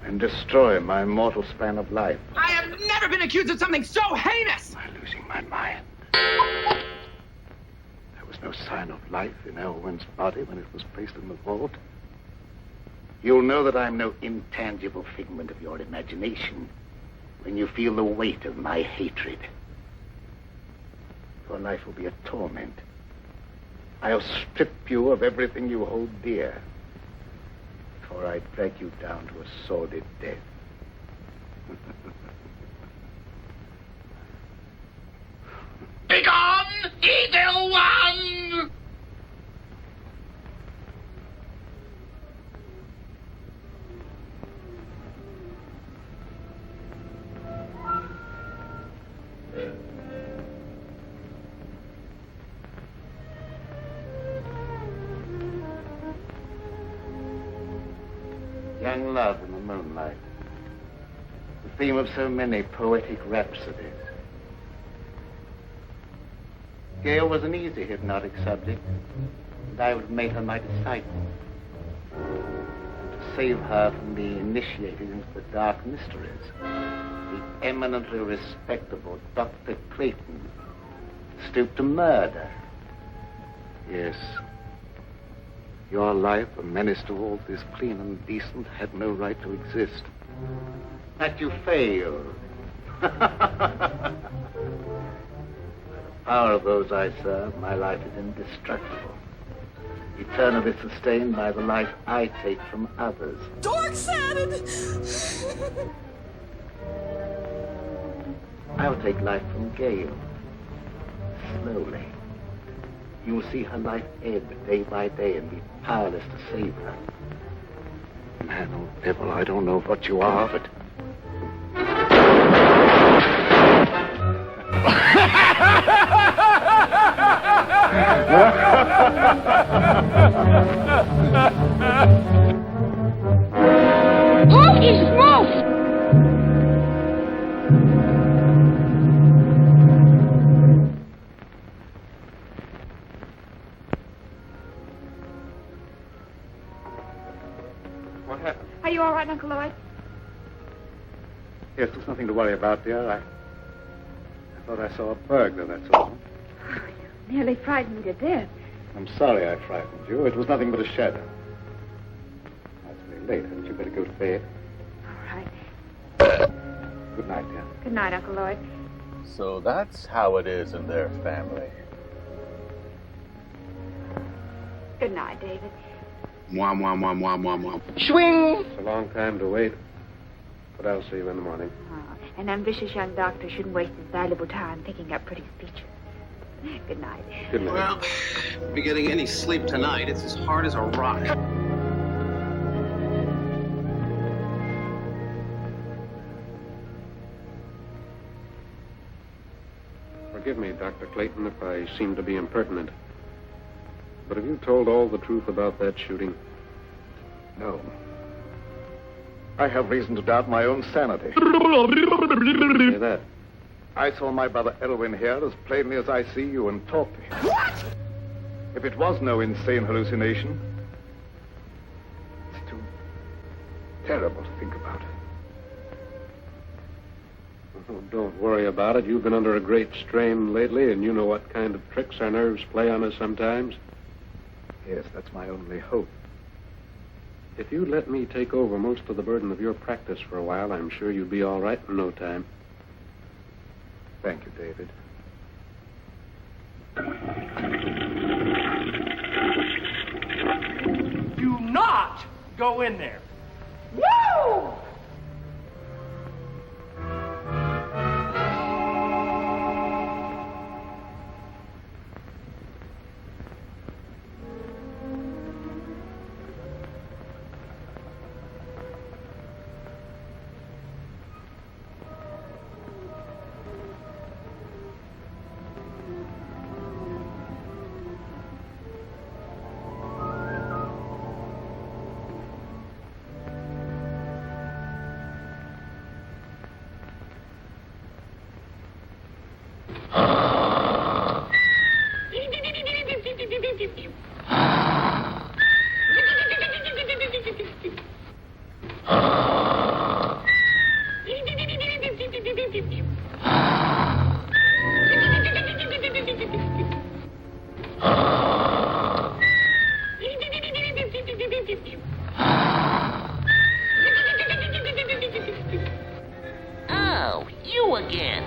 and destroy my mortal span of life. I have never been accused of something so heinous! I'm losing my mind. There was no sign of life in Elwyn's body when it was placed in the vault. You'll know that I'm no intangible figment of your imagination when you feel the weight of my hatred. Your life will be a torment. I'll strip you of everything you hold dear, before I drag you down to a sordid death. Begone, evil one! love in the moonlight. The theme of so many poetic rhapsodies. Gail was an easy hypnotic subject, and I would have made her my disciple. To save her from being initiated into the dark mysteries, the eminently respectable Dr. Clayton stooped to murder. Yes. Your life, a menace to all this clean and decent, had no right to exist. That you failed. By the power of those I serve, my life is indestructible. Eternally sustained by the life I take from others. Dork-sided! I'll take life from Gail. Slowly. You will see her life ebb day by day and be powerless to save her. Man or devil, I don't know what you are, but... Holy smokes! What happened? Are you all right, Uncle Lloyd? Yes, there's nothing to worry about, dear. I thought I saw a burglar, that's all. Nearly frightened me to death. I'm sorry I frightened you. It was nothing but a shadow. Now, it's very late. Hadn't you better go to bed? All right. Good night, dear. Good night, Uncle Lloyd. So that's how it is in their family. Good night, David. Mwah, mwah, mwah, mwah, mwah, mwah. Swing! It's a long time to wait, but I'll see you in the morning. An ambitious young doctor shouldn't waste his valuable time thinking up pretty speeches. Good night. Good night. Well, if you're getting any sleep tonight, it's as hard as a rock. Forgive me, Dr. Clayton, if I seem to be impertinent. But have you told all the truth about that shooting? No. I have reason to doubt my own sanity. Say that. I saw my brother Elwyn here as plainly as I see you and talk to him. What? If it was no insane hallucination, it's too terrible to think about. Oh, don't worry about it. You've been under a great strain lately, and you know what kind of tricks our nerves play on us sometimes. Yes, that's my only hope. If you'd let me take over most of the burden of your practice for a while, I'm sure you'd be all right in no time. Thank you, David. Do not go in there. Woo! Oh, you again.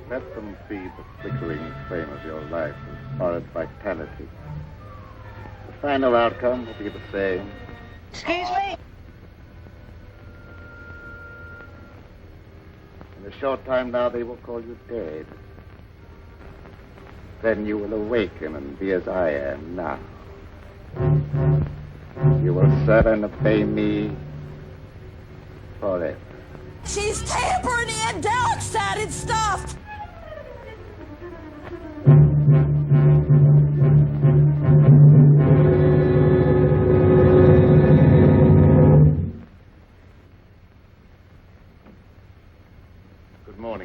Let them feed the flickering flame of your life with borrowed vitality. The final outcome will be the same. Excuse me? In a short time now, they will call you dead. Then you will awaken and be as I am now. You will serve and obey me forever. She's tampering in dark-sided stuff!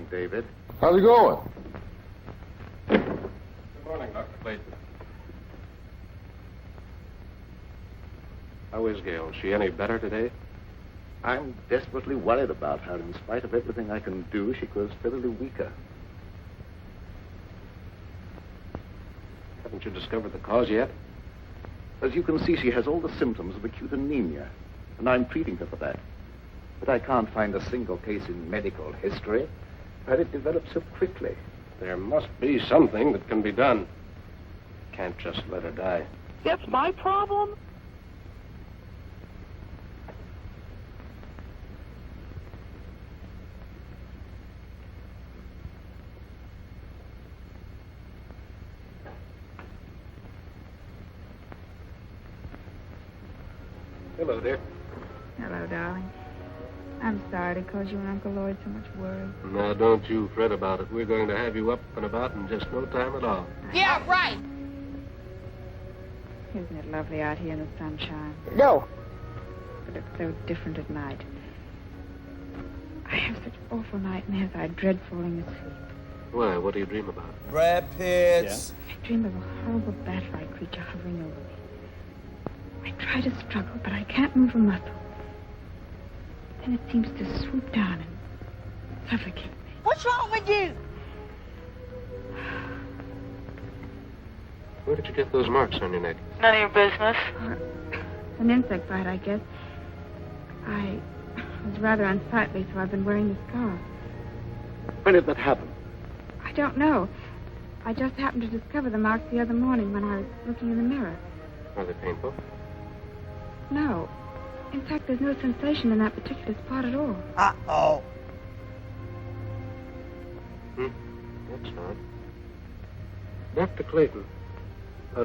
David. How's it going? Good morning, Dr. Clayton. How is Gail? Is she any better today? I'm desperately worried about her. In spite of everything I can do, she grows steadily weaker. Haven't you discovered the cause yet? As you can see, she has all the symptoms of acute anemia, and I'm treating her for that. But I can't find a single case in medical history where it develops so quickly. There must be something that can be done. Can't just let her die. That's my problem? Hello, dear. Hello, darling. I'm sorry to cause you and Uncle Lloyd so much worry. Now, don't you fret about it. We're going to have you up and about in just no time at all. Yeah, right. Isn't it lovely out here in the sunshine? No. It looks so different at night. I have such awful nightmares. I dread falling asleep. Why? What do you dream about? Brad Pitts. I dream of a horrible bat-like creature hovering over me. I try to struggle, but I can't move a muscle. Then it seems to swoop down and suffocate me. What's wrong with you? Where did you get those marks on your neck? None of your business. An insect bite, I guess. I was rather unsightly, so I've been wearing the scarf. When did that happen? I don't know. I just happened to discover the marks the other morning when I was looking in the mirror. Are they painful? No. In fact, there's no sensation in that particular spot at all. Uh-oh. That's odd. Dr. Clayton,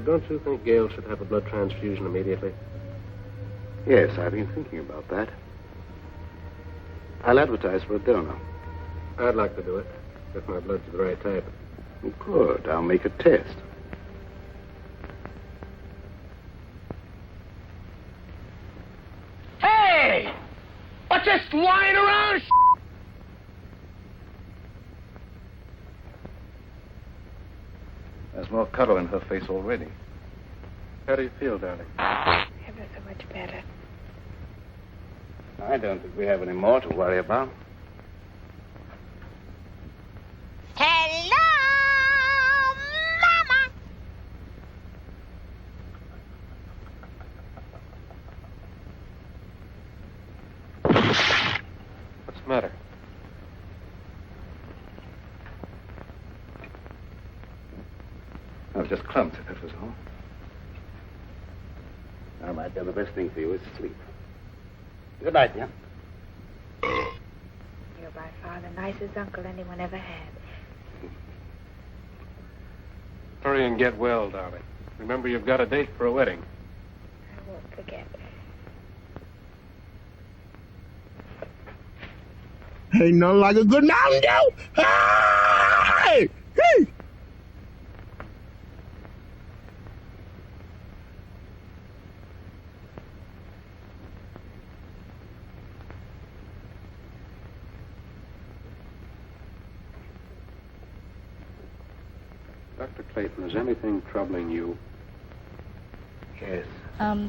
don't you think Gail should have a blood transfusion immediately? Yes, I've been thinking about that. I'll advertise for a donor. I'd like to do it, if my blood's the right type. Good. I'll make a test. Hey! What's this lying around? There's more color in her face already. How do you feel, darling? Ever so much better. I don't think we have any more to worry about. Hello, Mama. What's the matter? I was just clumsy, that was all. Now, my dear, the best thing for you is sleep. Good night, dear. You're by far the nicest uncle anyone ever had. Hurry and get well, darling. Remember, you've got a date for a wedding. I won't forget. Ain't nothing like a good Mountain Dew. Hey! Hey! Dr. Clayton, is anything troubling you? Yes.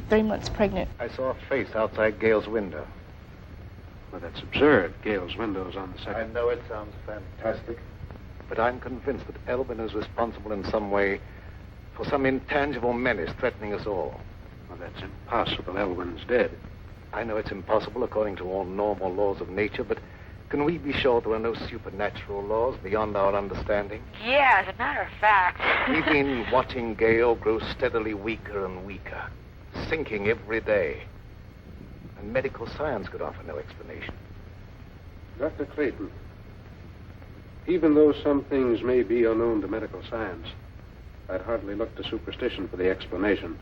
3 months pregnant. I saw a face outside Gail's window. Well, that's absurd. Gail's window's on the I second. know it sounds fantastic, but I'm convinced that Elvin is responsible in some way for some intangible menace threatening us all. Well, that's impossible. Elwyn's dead. I know it's impossible according to all normal laws of nature, but can we be sure there are no supernatural laws beyond our understanding? Yeah, as a matter of fact. We've been watching Gail grow steadily weaker and weaker, sinking every day. And medical science could offer no explanation. Dr. Clayton, even though some things may be unknown to medical science, I'd hardly look to superstition for the explanation.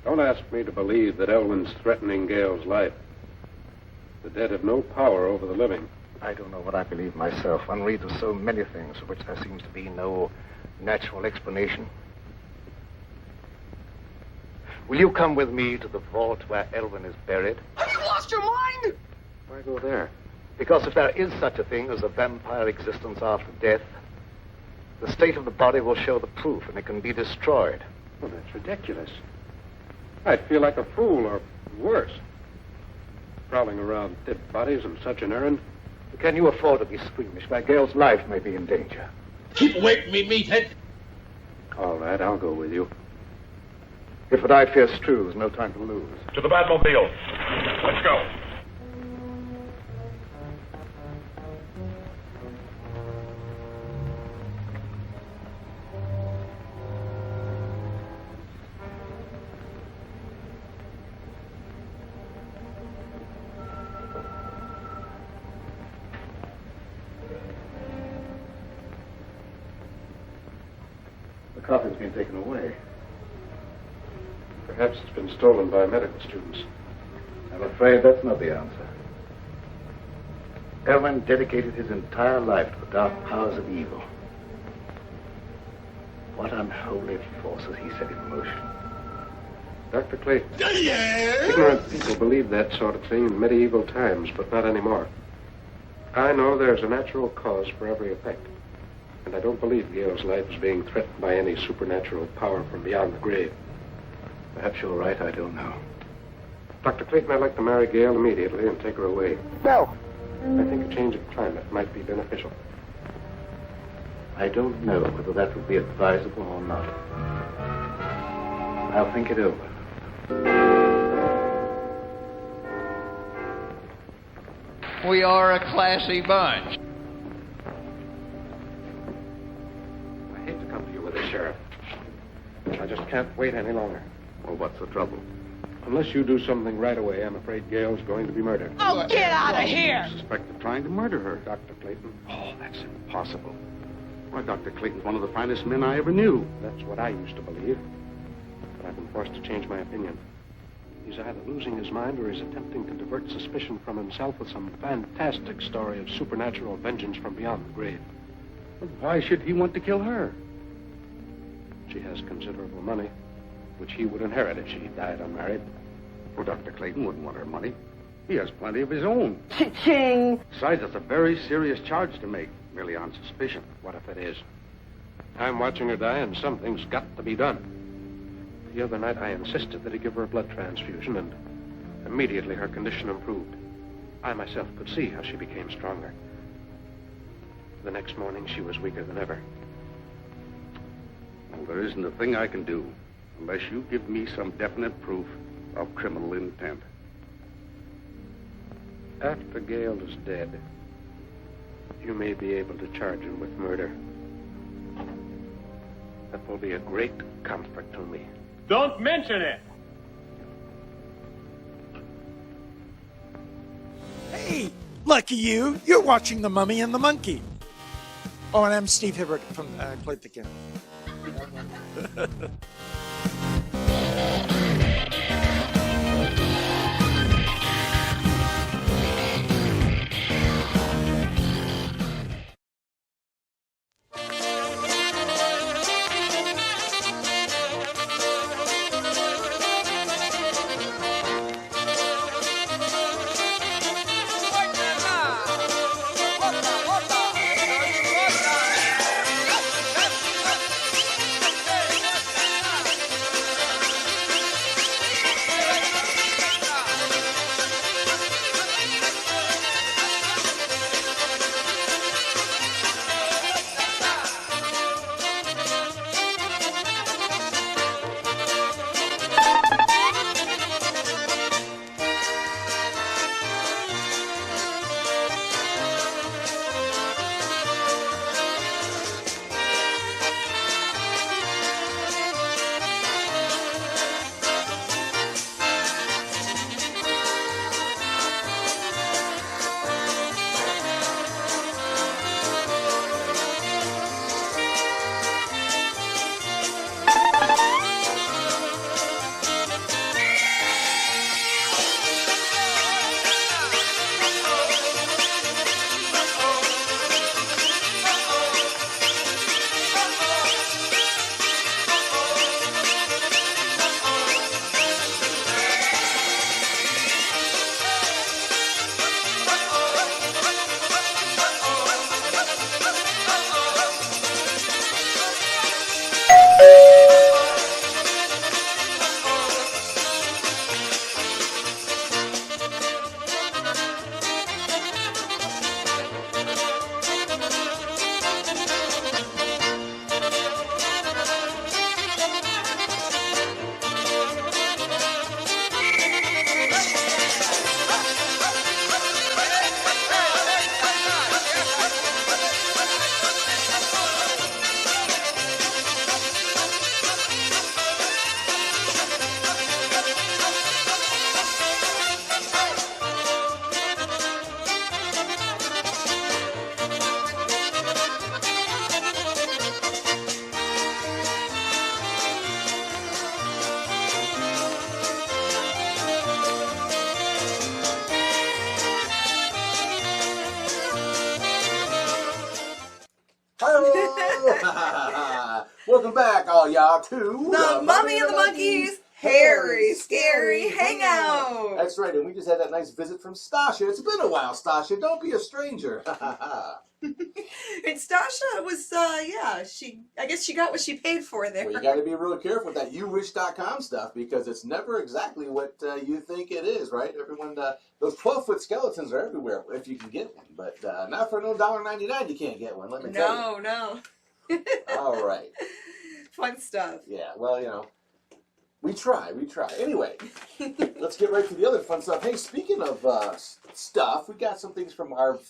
Don't ask me to believe that Elwyn's threatening Gail's life. The dead have no power over the living. I don't know what I believe myself. One reads of so many things for which there seems to be no natural explanation. Will you come with me to the vault where Elwyn is buried? Have you lost your mind? Why go there? Because if there is such a thing as a vampire existence after death, the state of the body will show the proof and it can be destroyed. Well, that's ridiculous. I'd feel like a fool, or worse. Prowling around dead bodies on such an errand. Can you afford to be squeamish? My girl's life may be in danger. Keep away from me, meathead. All right, I'll go with you. If what I fear is true, there's no time to lose. To the Batmobile. Let's go. The coffee's been taken away. Perhaps it's been stolen by medical students. I'm afraid that's not the answer. Elwyn dedicated his entire life to the dark powers of evil. What unholy forces he set in motion. Dr. Clayton. Ignorant people believed that sort of thing in medieval times, but not anymore. I know there's a natural cause for every effect. And I don't believe Gail's life is being threatened by any supernatural power from beyond the grave. Perhaps you're right, I don't know. Dr. Clayton, I'd like to marry Gail immediately and take her away. No. I think a change of climate might be beneficial. I don't know whether that would be advisable or not. I'll think it over. We are a classy bunch. I hate to come to you with this, Sheriff. I just can't wait any longer. Well, what's the trouble? Unless you do something right away, I'm afraid Gail's going to be murdered. Oh, get out of here! I suspect of trying to murder her, Dr. Clayton. Oh, that's impossible. Why, Dr. Clayton's one of the finest men I ever knew. That's what I used to believe. But I've been forced to change my opinion. He's either losing his mind or he's attempting to divert suspicion from himself with some fantastic story of supernatural vengeance from beyond the grave. But why should he want to kill her? She has considerable money, which he would inherit if she died unmarried. Well, Dr. Clayton wouldn't want her money. He has plenty of his own. Cha-ching! Besides, it's a very serious charge to make, merely on suspicion. What if it is? I'm watching her die, and something's got to be done. The other night, I insisted that he give her a blood transfusion, and immediately her condition improved. I myself could see how she became stronger. The next morning, she was weaker than ever. Well, there isn't a thing I can do unless you give me some definite proof of criminal intent. After Gail is dead, you may be able to charge him with murder. That will be a great comfort to me. Don't mention it! Hey, lucky you. You're watching The Mummy and the Monkey. Oh, and I'm Steve Hibbert from Clayton again. welcome back, all y'all, to The Mummy and the Monkeys Hairy Scary Hangout. That's right, and we just had that nice visit from Stasha. It's been a while, Stasha. Don't be a stranger. And Stasha was, I guess she got what she paid for there. Well, you got to be really careful with that youwish.com stuff because it's never exactly what you think it is, right? Everyone, those 12-foot skeletons are everywhere if you can get one, but not for no $1.99 you can't get one, let me tell you. No. All right. Fun stuff. Yeah, well, you know, we try. Anyway, let's get right to the other fun stuff. Hey, speaking of stuff, we got some things from our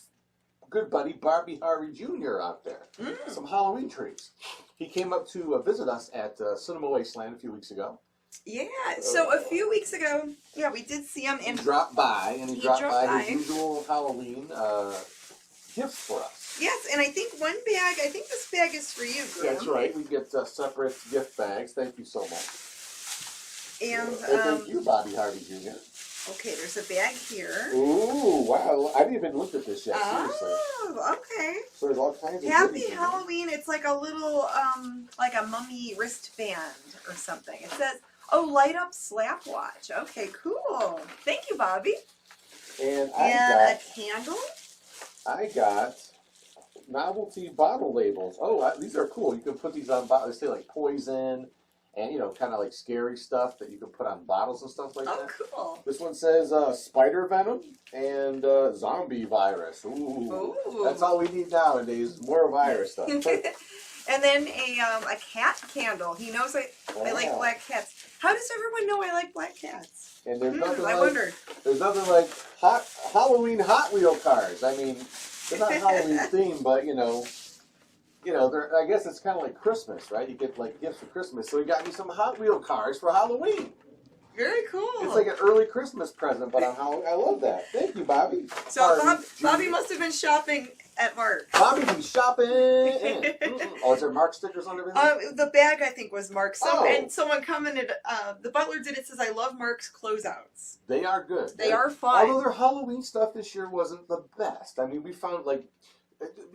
good buddy Barbie Harvey Jr. out there. Some Halloween trees. He came up to visit us at Cinema Wasteland a few weeks ago. Yeah, so a few weeks ago, we did see him. And he dropped by, his usual Halloween gifts for us. Yes, and I think this bag is for you, Grimm. That's right. We get separate gift bags. Thank you so much. And thank you, Bobby Harvey Jr. Okay, there's a bag here. Ooh, wow. I didn't even look at this yet, seriously. Oh, okay. So there's all kinds of Happy Halloween. It's like a little, like a mummy wristband or something. It says, light up slap watch. Okay, cool. Thank you, Bobby. And a candle. I got novelty bottle labels. Oh, these are cool. You can put these on bottles. They say like poison. And, you know, kind of like scary stuff that you can put on bottles and stuff like that. Oh, cool. This one says spider venom and zombie virus. Ooh. That's all we need nowadays. More virus stuff. And then a cat candle. He knows I like black cats. How does everyone know I like black cats? And there's nothing I wondered. There's nothing like Halloween Hot Wheel cars. I mean, they're not Halloween themed, but, you know, I guess it's kind of like Christmas, right? You get like gifts for Christmas. So he got me some Hot Wheel cars for Halloween. Very cool. It's like an early Christmas present, but on Halloween. I love that. Thank you, Bobby. So Bobby must have been shopping at Mark's. Bobby been shopping. Oh, is there Mark stickers on everything? The bag, I think, was Mark's. And someone commented, the butler did it, says, I love Mark's closeouts. They are good. They are fun. Although their Halloween stuff this year wasn't the best. I mean, we found, like,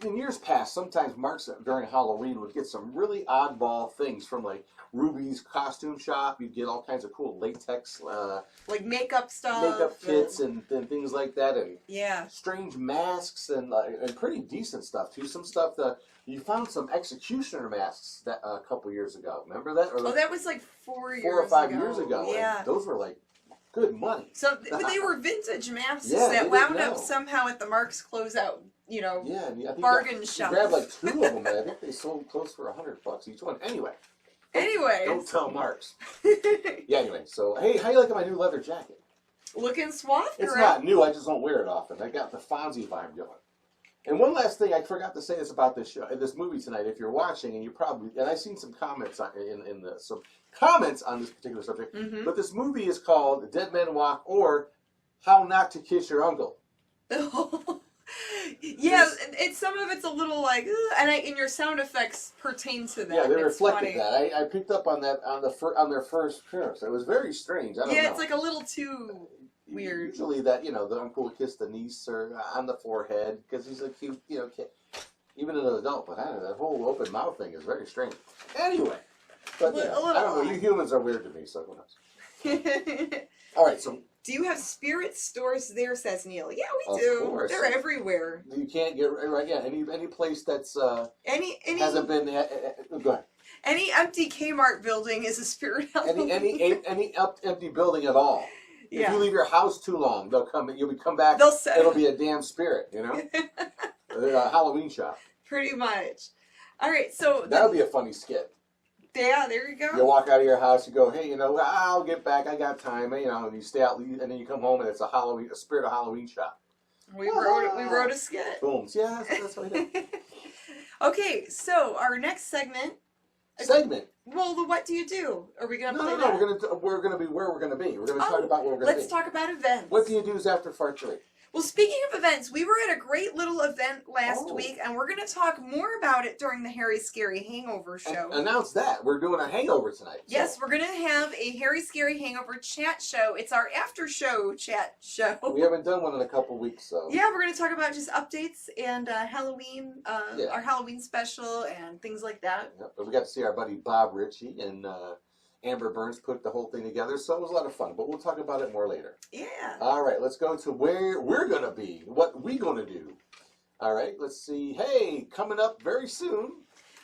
in years past, sometimes Mark's during Halloween would get some really oddball things from like Ruby's costume shop. You'd get all kinds of cool latex, like makeup stuff, makeup kits, and things like that, and strange masks and pretty decent stuff too. Some stuff that you found some executioner masks that a couple years ago. Remember that? Or that was like 4 or 5 years ago. Yeah, and those were like good money. So they were vintage masks that wound up somehow at the Mark's closeout. Bargain shop. You grabbed like 2 of them, and I think they sold close for $100 each one. Anyway, don't tell Mark's. Anyway, so hey, how you liking my new leather jacket? Looking suave. It's not new. I just don't wear it often. I got the Fonzie vibe going. And one last thing, I forgot to say this about this show, this movie tonight. If you're watching, and I've seen some comments on this particular subject. But this movie is called Dead Men Walk or How Not to Kiss Your Uncle. Yeah, some of it's a little like, and your sound effects pertain to that. Yeah, they reflected that. I picked up on that on their first appearance. It was very strange. I don't know. It's like a little too weird. Usually that, the uncle would kiss the niece or on the forehead because he's a cute, kid. Even an adult, but that whole open mouth thing is very strange. Anyway, but I don't know. You humans are weird to me, so who knows? All right, so. Do you have spirit stores there, says Neil? Yeah, we do. Of course. They're everywhere. You can't get any place that's hasn't been. Go ahead. Any empty Kmart building is a spirit Halloween. Any empty building at all. If you leave your house too long, they'll come. You'll come back. It'll be a damn spirit, a Halloween shop. Pretty much. All right, so that'll be a funny skit. Yeah, there you go. You walk out of your house, you go, hey, I'll get back, I got time, and you stay out, and then you come home, and it's a spirit of Halloween shop. We wrote a skit. Boom. Yeah, that's what we did. Okay, so our next segment. Well, the what do you do? Are we gonna play that? No, we're gonna be where we're gonna be. We're gonna talk about where we're gonna be. Let's talk about events. What do you do after Fart 3? Well, speaking of events, we were at a great little event last week, and we're going to talk more about it during the Hairy Scary Hangover show. Announce that. We're doing a hangover tonight. Yes, we're going to have a Hairy Scary Hangover chat show. It's our after show chat show. We haven't done one in a couple weeks, so. Yeah, we're going to talk about just updates and Halloween, our Halloween special and things like that. Yep. But we got to see our buddy Bob Ritchie and Amber Burns put the whole thing together, so it was a lot of fun, but we'll talk about it more later. Yeah. All right, let's go to where we're going to be, what we going to do. All right, let's see. Hey, coming up very soon.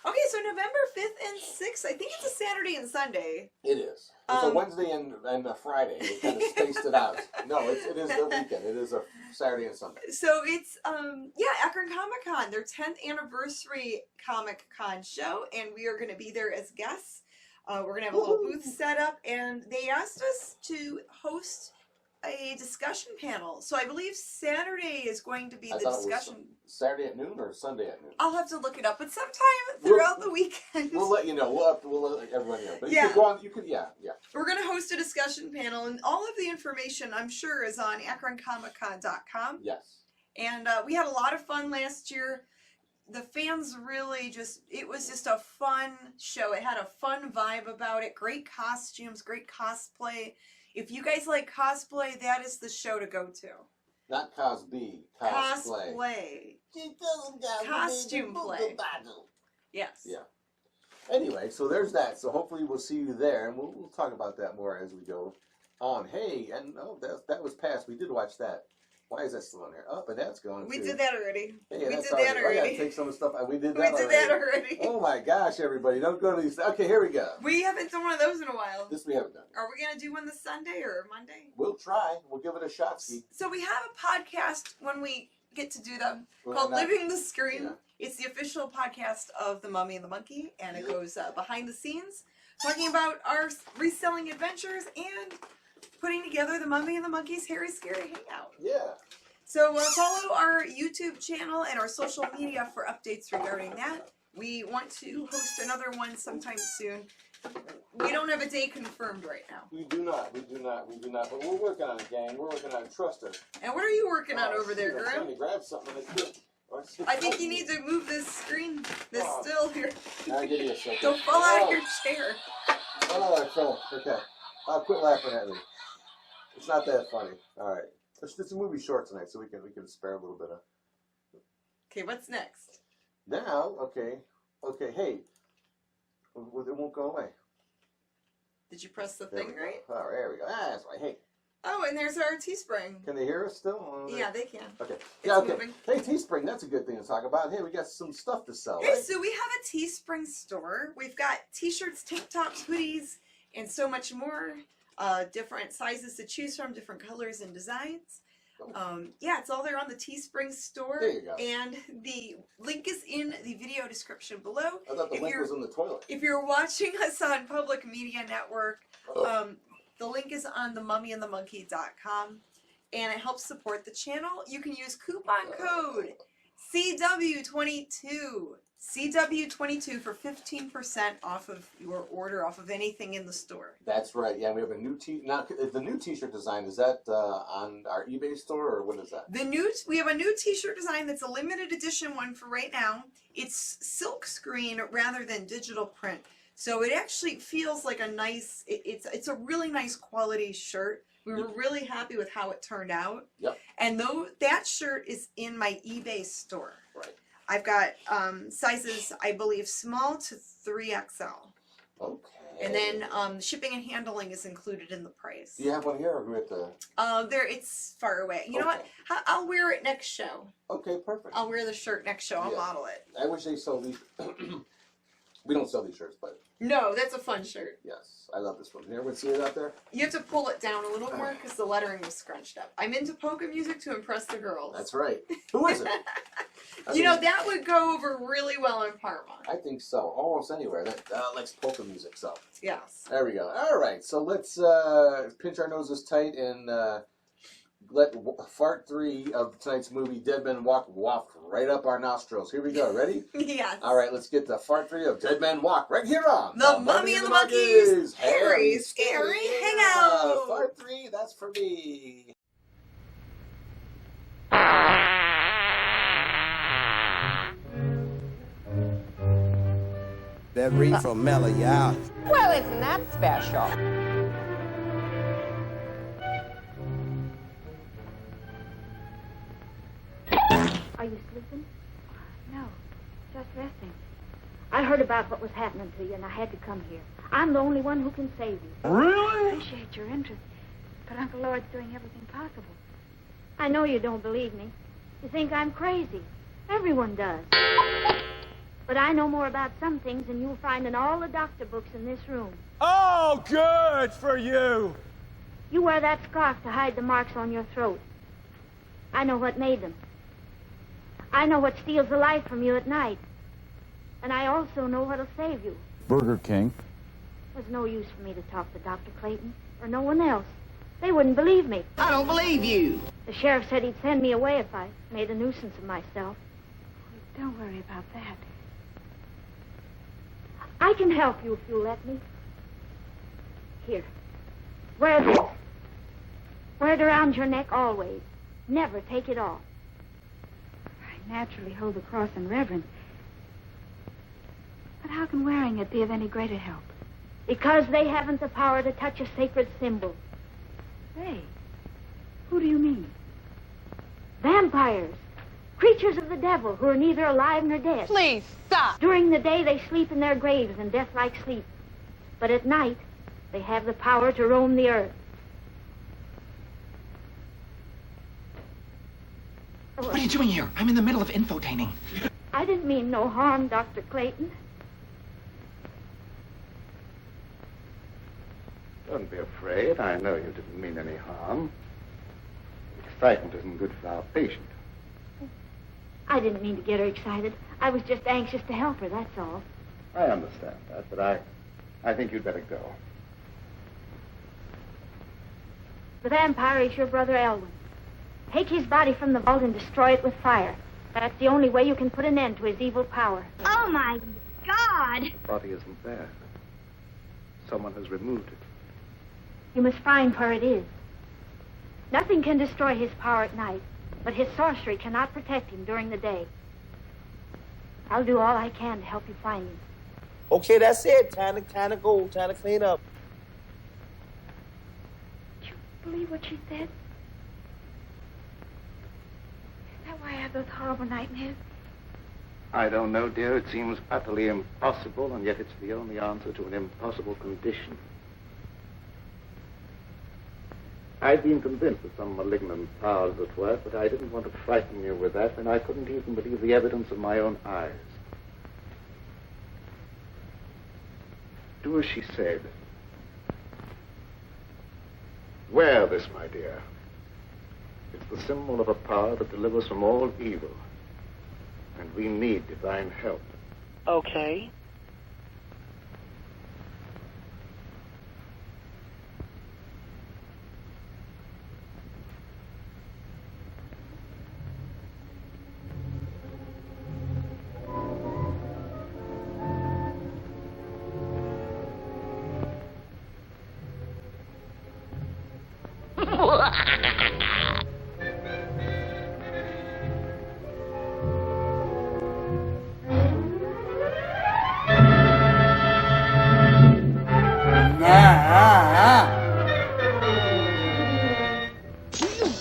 Okay, so November 5th and 6th, I think it's a Saturday and Sunday. It is. It's a Wednesday and a Friday. We kind of spaced it out. No, it is the weekend. It is a Saturday and Sunday. So it's, Akron Comic Con, their 10th anniversary Comic Con show, and we are going to be there as guests. We're going to have a little booth set up, and they asked us to host a discussion panel. So I believe Saturday is going to be the discussion. Saturday at noon or Sunday at noon? I'll have to look it up, but sometime throughout the weekend. We'll let you know. We'll let everyone know. But yeah. You could go on, yeah. We're going to host a discussion panel, and all of the information, I'm sure, is on akroncomiccon.com. Yes. And we had a lot of fun last year. The fans really it was just a fun show. It had a fun vibe about it. Great costumes, great cosplay. If you guys like cosplay, that is the show to go to. Not Cosby, cosplay. Costume play. Yes. Yeah. Anyway, so there's that. So hopefully we'll see you there, and we'll talk about that more as we go on. Hey, and that was past. We did watch that. Why is that still on there? Oh, but that's going We too. did that already. Hey, we did that already. I gotta take some of the stuff. We did that already. Oh my gosh, everybody. Don't go to these. Okay, here we go. We haven't done one of those in a while. This we haven't done. Are we going to do one this Sunday or Monday? We'll try. We'll give it a shot, Ski. So we have a podcast when we get to do them called Living the Screen. Yeah. It's the official podcast of The Mummy and the Monkey, and it goes behind the scenes, talking about our reselling adventures and putting together The Mummy and the Monkey's Hairy Scary Hangout. Yeah. So follow our YouTube channel and our social media for updates regarding that. We want to host another one sometime soon. We don't have a day confirmed right now. We do not. But we're working on it, gang. We're working on it. Trust us. And what are you working on over there, Grimm? I'm trying to grab something that's good. I think you need to move this screen, still here. I'll give you a second. Don't fall out of your chair. Oh, I fell. Okay. I'll quit laughing at me. It's not that funny. All right. It's a movie short tonight, so we can spare a little bit of. Okay, what's next? Now, okay, hey, it won't go away. Did you press the thing right? Oh, there we go. That's right. Hey. Oh, and there's our Teespring. Can they hear us still? Yeah, they can. Okay. It's moving. Hey, Teespring, that's a good thing to talk about. Hey, we got some stuff to sell. Hey, right? so we have a Teespring store. We've got T-shirts, tank tops, hoodies, and so much more. Different sizes to choose from, different colors and designs. Yeah, it's all there on the Teespring store. There you go. And the link is in the video description below. I thought the link was in the toilet. If you're watching us on Public Media Network, the link is on themummyandthemonkey.com, and it helps support the channel. You can use coupon code CW22. CW22 for 15% off of your order, off of anything in the store. That's right. Yeah, we have a new now. The new T-shirt design, is that on our eBay store, or what is that? We have a new T-shirt design that's a limited edition one for right now. It's silk screen rather than digital print, so it actually feels like a nice. It's a really nice quality shirt. We were really happy with how it turned out. Yep. And that shirt is in my eBay store. Right. I've got sizes, I believe, small to 3XL. Okay. And then shipping and handling is included in the price. Do you have one here, or do we have to? It's far away. You know what? I'll wear it next show. Okay, perfect. I'll wear the shirt next show. I'll model it. I wish they sold these. We don't sell these shirts, but. No, that's a fun shirt. Yes, I love this one. Can everyone see it out there? You have to pull it down a little more because the lettering was scrunched up. I'm into polka music to impress the girls. That's right. Who is it? That would go over really well in Parma. I think so. Almost anywhere that likes polka music. So. Yes. There we go. All right. So let's pinch our noses tight and let Fart 3 of tonight's movie, Dead Men Walk, waft right up our nostrils. Here we go. Ready? Yes. All right. Let's get the Fart 3 of Dead Men Walk right here on The Mummy and the Monkey's Hairy Scary Hangout. Fart 3, that's for me. That reef will mellow you out. Well, isn't that special? Are you sleeping? No, just resting. I heard about what was happening to you, and I had to come here. I'm the only one who can save you. Really? I appreciate your interest, but Uncle Lord's doing everything possible. I know you don't believe me. You think I'm crazy. Everyone does. But I know more about some things than you'll find in all the doctor books in this room. Oh, good for you. You wear that scarf to hide the marks on your throat. I know what made them. I know what steals the life from you at night. And I also know what'll save you. Burger King. There's no use for me to talk to Dr. Clayton or no one else. They wouldn't believe me. I don't believe you. The sheriff said he'd send me away if I made a nuisance of myself. Don't worry about that. I can help you if you'll let me. Here. Wear this. Wear it around your neck always. Never take it off. I naturally hold the cross in reverence. But how can wearing it be of any greater help? Because they haven't the power to touch a sacred symbol. They? Who do you mean? Vampires. Creatures of the devil who are neither alive nor dead. Please, stop. During the day, they sleep in their graves in death-like sleep. But at night, they have the power to roam the earth. What are you doing here? I'm in the middle of infotaining. I didn't mean no harm, Dr. Clayton. Don't be afraid. I know you didn't mean any harm. Excitement isn't good for our patient. I didn't mean to get her excited. I was just anxious to help her, that's all. I understand that, but I think you'd better go. The vampire is your brother Elwyn. Take his body from the vault and destroy it with fire. That's the only way you can put an end to his evil power. Oh, my God! The body isn't there. Someone has removed it. You must find where it is. Nothing can destroy his power at night, but his sorcery cannot protect him during the day. I'll do all I can to help you find him. Okay, that's it. Time to go. Time to clean up. Did you believe what she said? Is that why I have those horrible nightmares? I don't know, dear. It seems utterly impossible, and yet it's the only answer to an impossible condition. I'd been convinced that some malignant powers at work, but I didn't want to frighten you with that, and I couldn't even believe the evidence of my own eyes. Do as she said. Wear this, my dear. It's the symbol of a power that delivers from all evil. And we need divine help. Okay.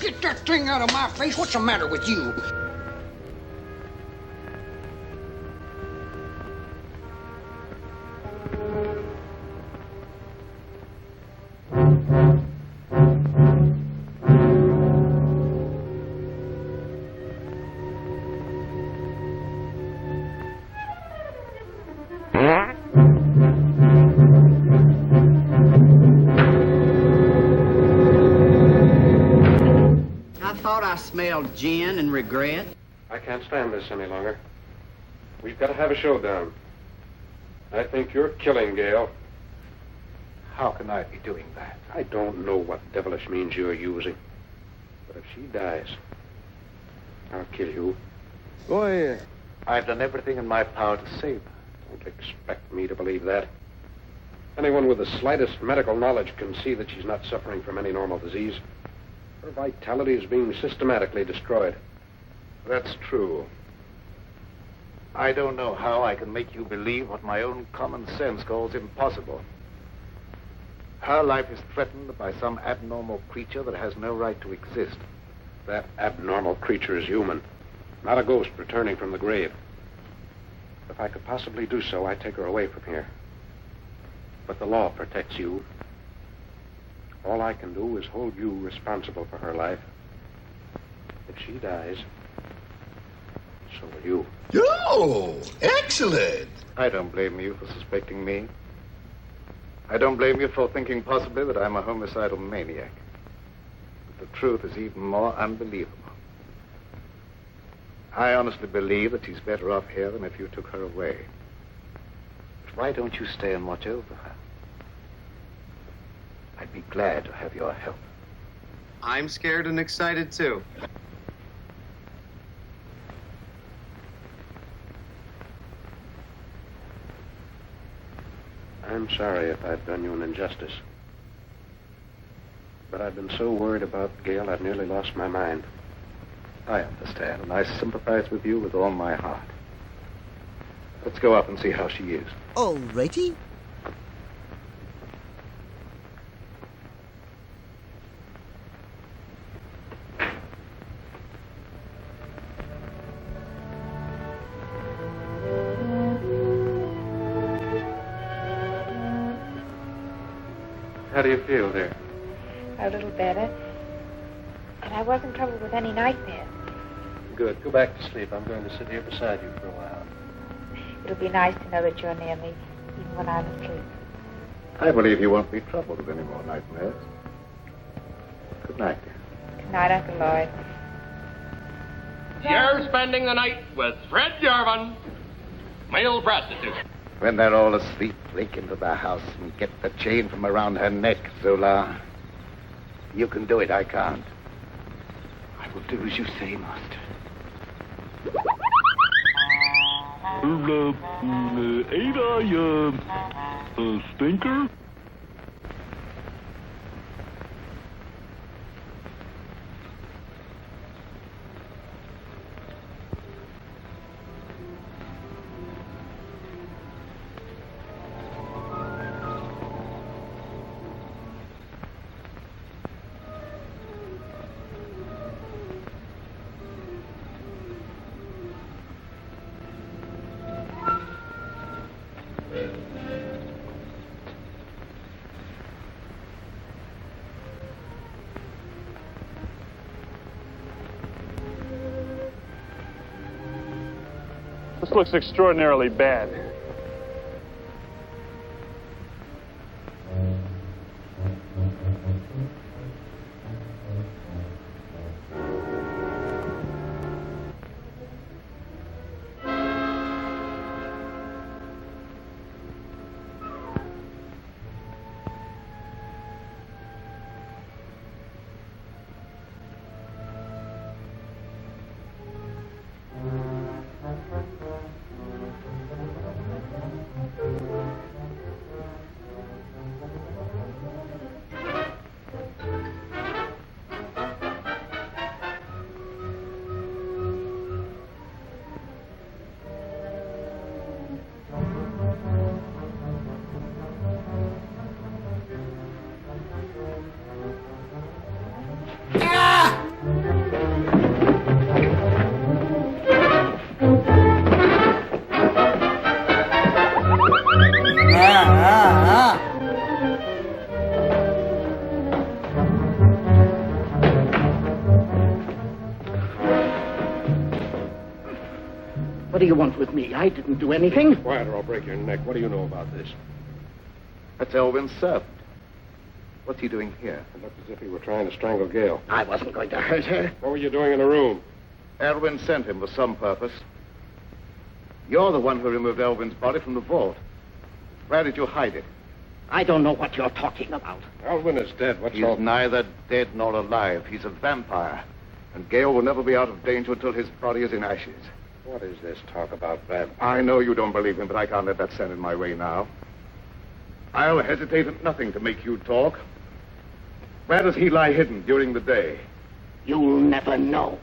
Get that thing out of my face. What's the matter with you? I smelled gin and regret. I can't stand this any longer. We've got to have a showdown. I think you're killing Gail. How can I be doing that? I don't know what devilish means you're using. But if she dies, I'll kill you. Go ahead. I've done everything in my power to save her. Don't expect me to believe that. Anyone with the slightest medical knowledge can see that she's not suffering from any normal disease. Her vitality is being systematically destroyed. That's true. I don't know how I can make you believe what my own common sense calls impossible. Her life is threatened by some abnormal creature that has no right to exist. That abnormal creature is human, not a ghost returning from the grave. If I could possibly do so, I'd take her away from here. But the law protects you. All I can do is hold you responsible for her life. If she dies, so will you. Oh, excellent. I don't blame you for suspecting me. I don't blame you for thinking possibly that I'm a homicidal maniac. But the truth is even more unbelievable. I honestly believe that she's better off here than if you took her away. But why don't you stay and watch over her? I'd be glad to have your help. I'm scared and excited too. I'm sorry if I've done you an injustice. But I've been so worried about Gail, I've nearly lost my mind. I understand, and I sympathize with you with all my heart. Let's go up and see how she is. Alrighty. How do you feel, dear? A little better. And I wasn't troubled with any nightmares. Good. Go back to sleep. I'm going to sit here beside you for a while. It'll be nice to know that you're near me, even when I'm asleep. I believe you won't be troubled with any more nightmares. Good night, dear. Good night, Uncle Lloyd. You're spending the night with Fred Jarvan, male prostitute. When they're all asleep, break into the house and get the chain from around her neck, Zola. You can do it, I can't. I will do as you say, Master. Ain't I, a stinker? This looks extraordinarily bad. What do you want with me? I didn't do anything. Quiet or I'll break your neck. What do you know about this? That's Elvin's servant. What's he doing here? It looked as if he were trying to strangle Gail. I wasn't going to hurt her. What were you doing in the room? Elvin sent him for some purpose. You're the one who removed Elvin's body from the vault. Where did you hide it? I don't know what you're talking about. Elvin is dead. What's He's all... neither dead nor alive. He's a vampire. And Gail will never be out of danger until his body is in ashes. What is this talk about vampires? I know you don't believe him, but I can't let that stand in my way now. I'll hesitate at nothing to make you talk. Where does he lie hidden during the day? You'll never know.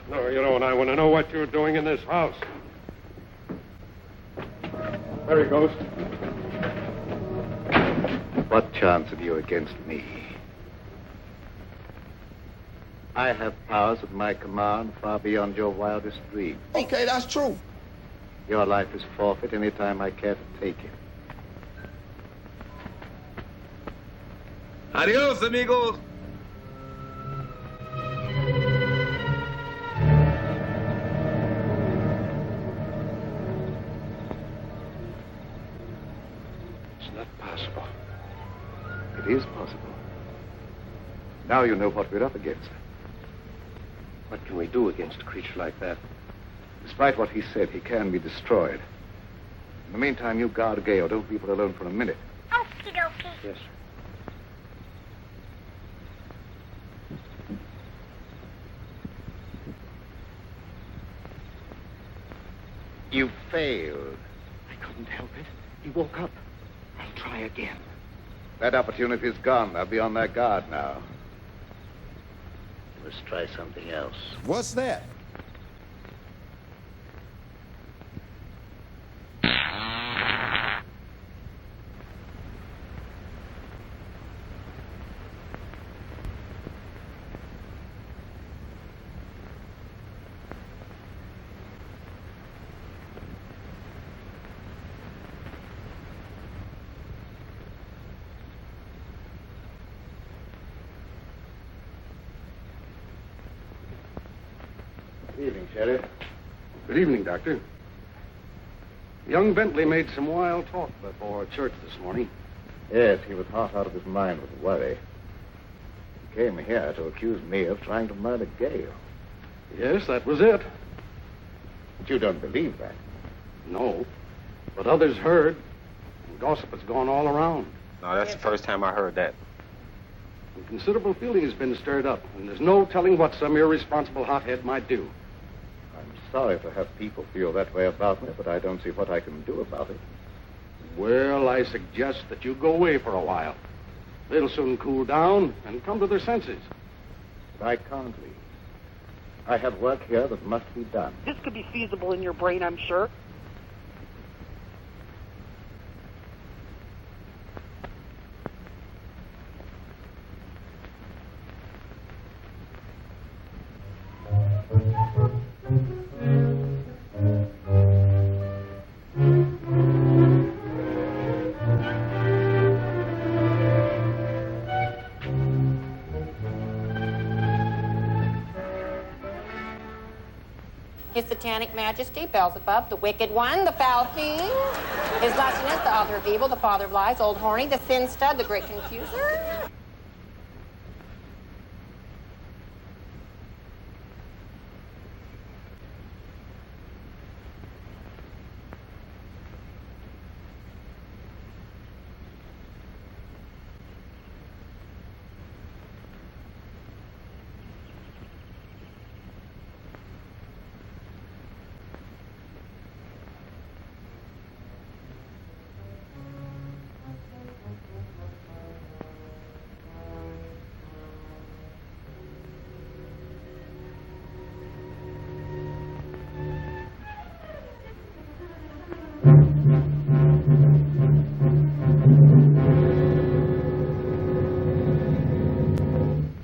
No, you don't. I want to know what you're doing in this house. There he goes. What chance have you against me? I have powers at my command far beyond your wildest dreams. Okay, that's true. Your life is forfeit any time I care to take it. Adios, amigos. It's not possible. It is possible. Now you know what we're up against. What can we do against a creature like that? Despite what he said, he can be destroyed. In the meantime, you guard Gale. Don't leave her alone for a minute. Okie dokie. Yes, sir. You failed. I couldn't help it. He woke up. I'll try again. That opportunity is gone. They'll be on their guard now. Let's try something else. What's that? Good evening, Sheriff. Good evening, Doctor. Young Bentley made some wild talk before church this morning. Yes, he was half out of his mind with worry. He came here to accuse me of trying to murder Gale. Yes, that was it. But you don't believe that. No, but others heard, and gossip has gone all around. No, that's the first time I heard that. And considerable feeling has been stirred up, and there's no telling what some irresponsible hothead might do. I'm sorry to have people feel that way about me, but I don't see what I can do about it. Well, I suggest that you go away for a while. They'll soon cool down and come to their senses. But I can't leave. I have work here that must be done. This could be feasible in your brain, I'm sure. His Satanic Majesty, Beelzebub, the Wicked One, the Foul Fiend, His Lustiness, the Author of Evil, the Father of Lies, Old Horny, the Sin Stud, the Great Confuser.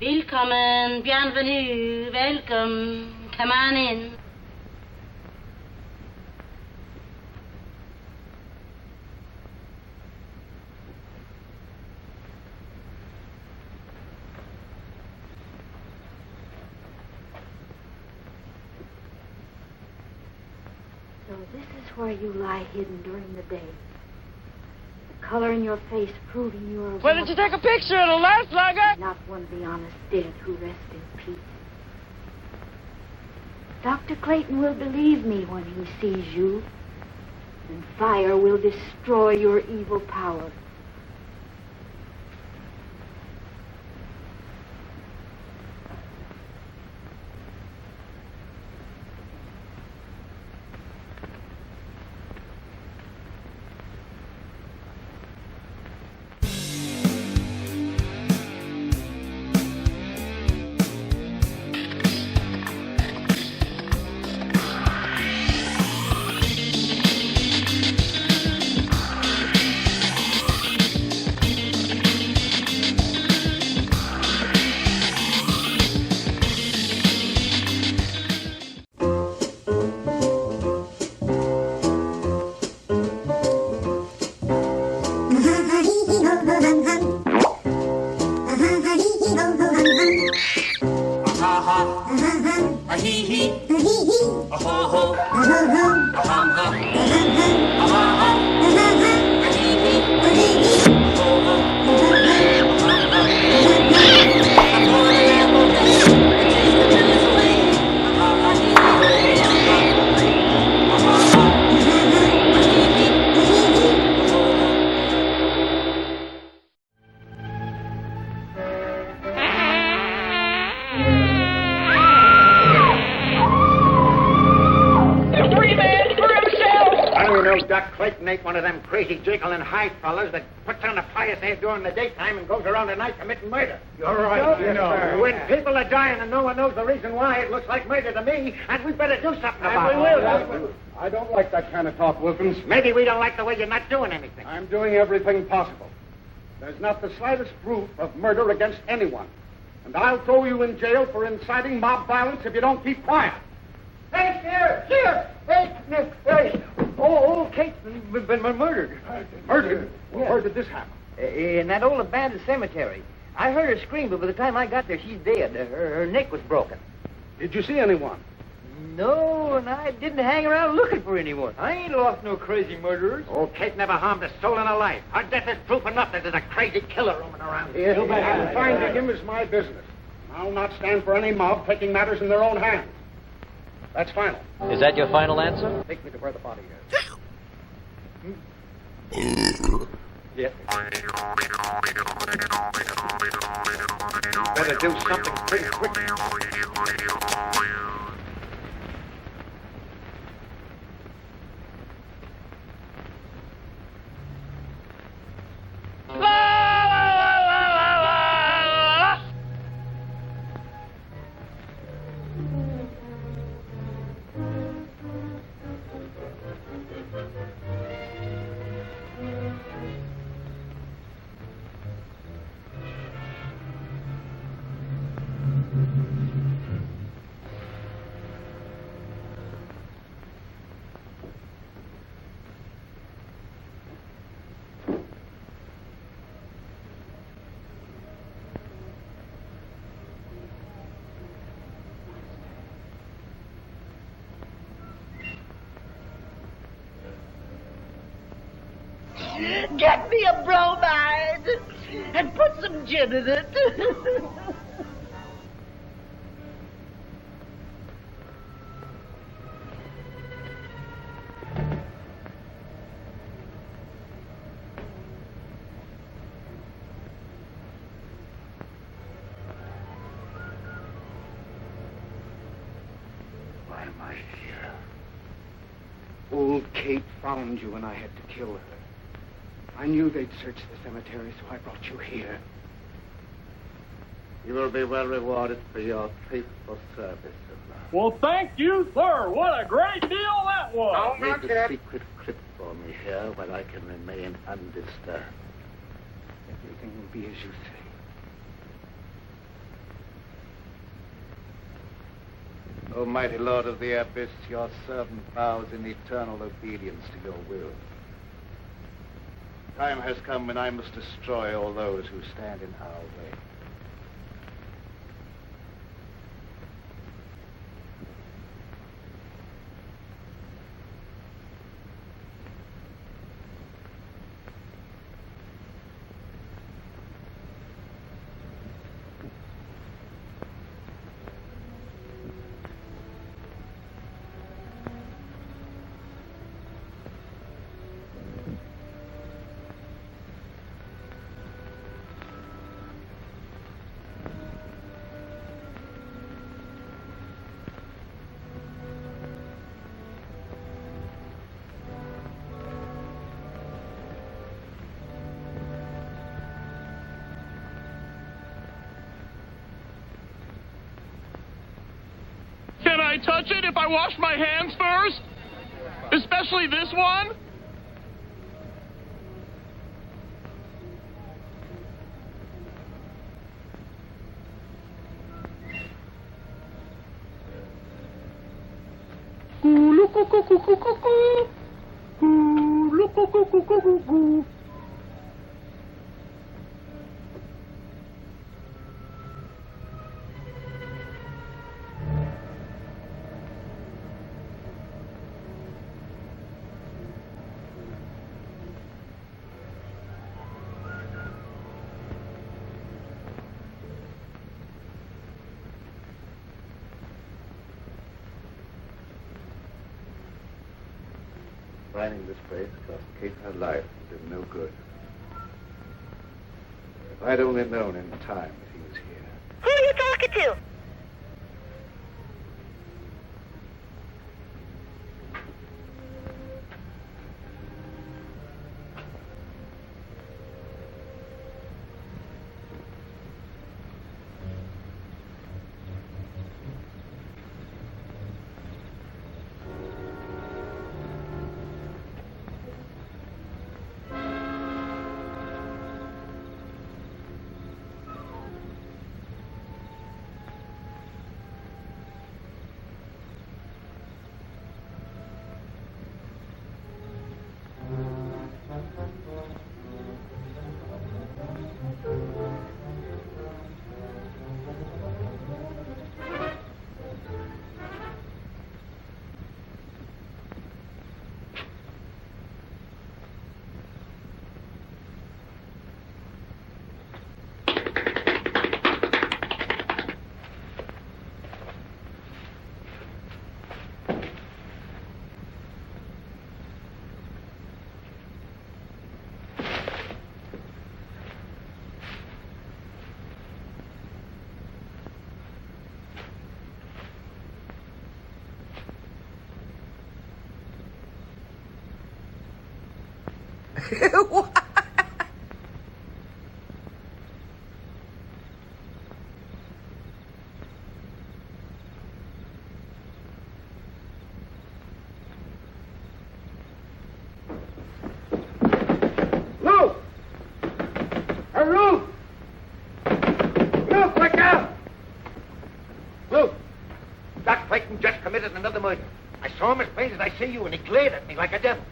Willkommen, bienvenue, welcome, come on in. So this is where you lie hidden during the day. The color in your face proving you are... Why didn't you take a picture of the last slugger? Not one of the honest dead who rest in peace. Dr. Clayton will believe me when he sees you, and fire will destroy your evil power. Ain't one of them crazy jiggling high fellas that puts on a pious air during the daytime and goes around at night committing murder. You're right. When people are dying and no one knows the reason why, it looks like murder to me, and we better do something about it. We will. I don't like that kind of talk, Wilkins. Maybe we don't like the way you're not doing anything. I'm doing everything possible. There's not the slightest proof of murder against anyone. And I'll throw you in jail for inciting mob violence if you don't keep quiet. Hey, Sheriff! Hey! Old Kate's been murdered. Murdered? Well, where did this happen? In that old abandoned cemetery. I heard her scream, but by the time I got there, she's dead. Her neck was broken. Did you see anyone? No, and I didn't hang around looking for anyone. I ain't lost no crazy murderers. Old Kate never harmed a soul in her life. Her death is proof enough that there's a crazy killer roaming around here. Finding him is my business. I'll not stand for any mob taking matters in their own hands. That's final. Is that your final answer? Take me to where the body is. Yes. Better do something pretty quick. Get me a bromide and put some gin in it. Why am I here? Old Kate found you and I had to kill her. I knew they'd search the cemetery, so I brought you here. You will be well rewarded for your faithful service. Well, thank you, sir. What a great deal that was. Make a secret crypt for me here where I can remain undisturbed. Everything will be as you say. O mighty Lord of the Abyss, your servant vows in eternal obedience to your will. Time has come when I must destroy all those who stand in our way. Can I touch it if I wash my hands first? Especially this one? Finding this place cost Kate her life and did no good. If I'd only known in time that he was here. Who are you talking to? Luke! Hey, Luke! Luke, look out! Luke! Doc Clayton just committed another murder. I saw him as plain as I see you, and he glared at me like a devil.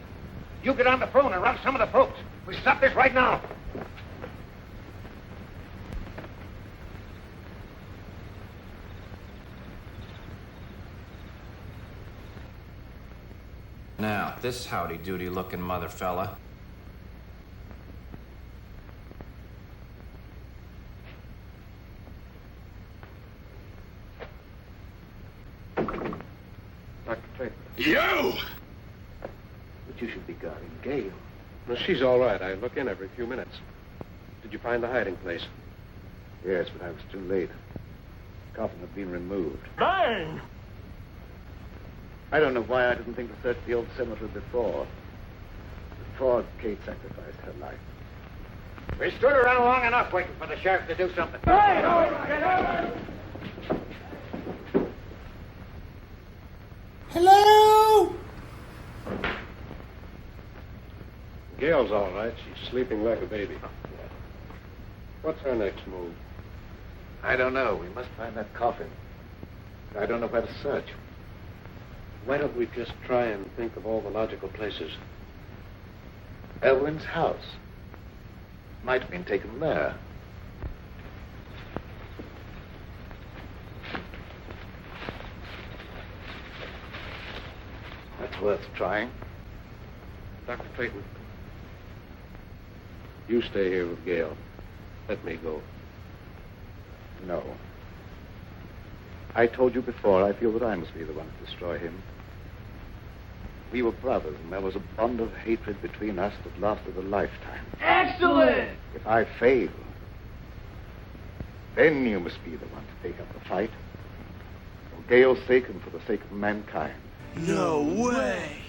You get on the phone and rouse some of the folks. We stop this right now. Now, this howdy-doody looking mother fella. Dr. Clayton. You! But you should be guarding Gail. Well, she's all right. I look in every few minutes. Did you find the hiding place? Yes, but I was too late. The coffin had been removed. Bang! I don't know why I didn't think to search the old cemetery before Kate sacrificed her life. We stood around long enough waiting for the sheriff to do something. Hello? Gail's all right. She's sleeping like a baby. What's her next move? I don't know. We must find that coffin. I don't know where to search. Why don't we just try and think of all the logical places? Elwyn's house. Might have been taken there. That's worth trying. Dr. Clayton, you stay here with Gail. Let me go. No. I told you before, I feel that I must be the one to destroy him. We were brothers, and there was a bond of hatred between us that lasted a lifetime. Excellent! If I fail, then you must be the one to take up the fight. For Gail's sake and for the sake of mankind. No way!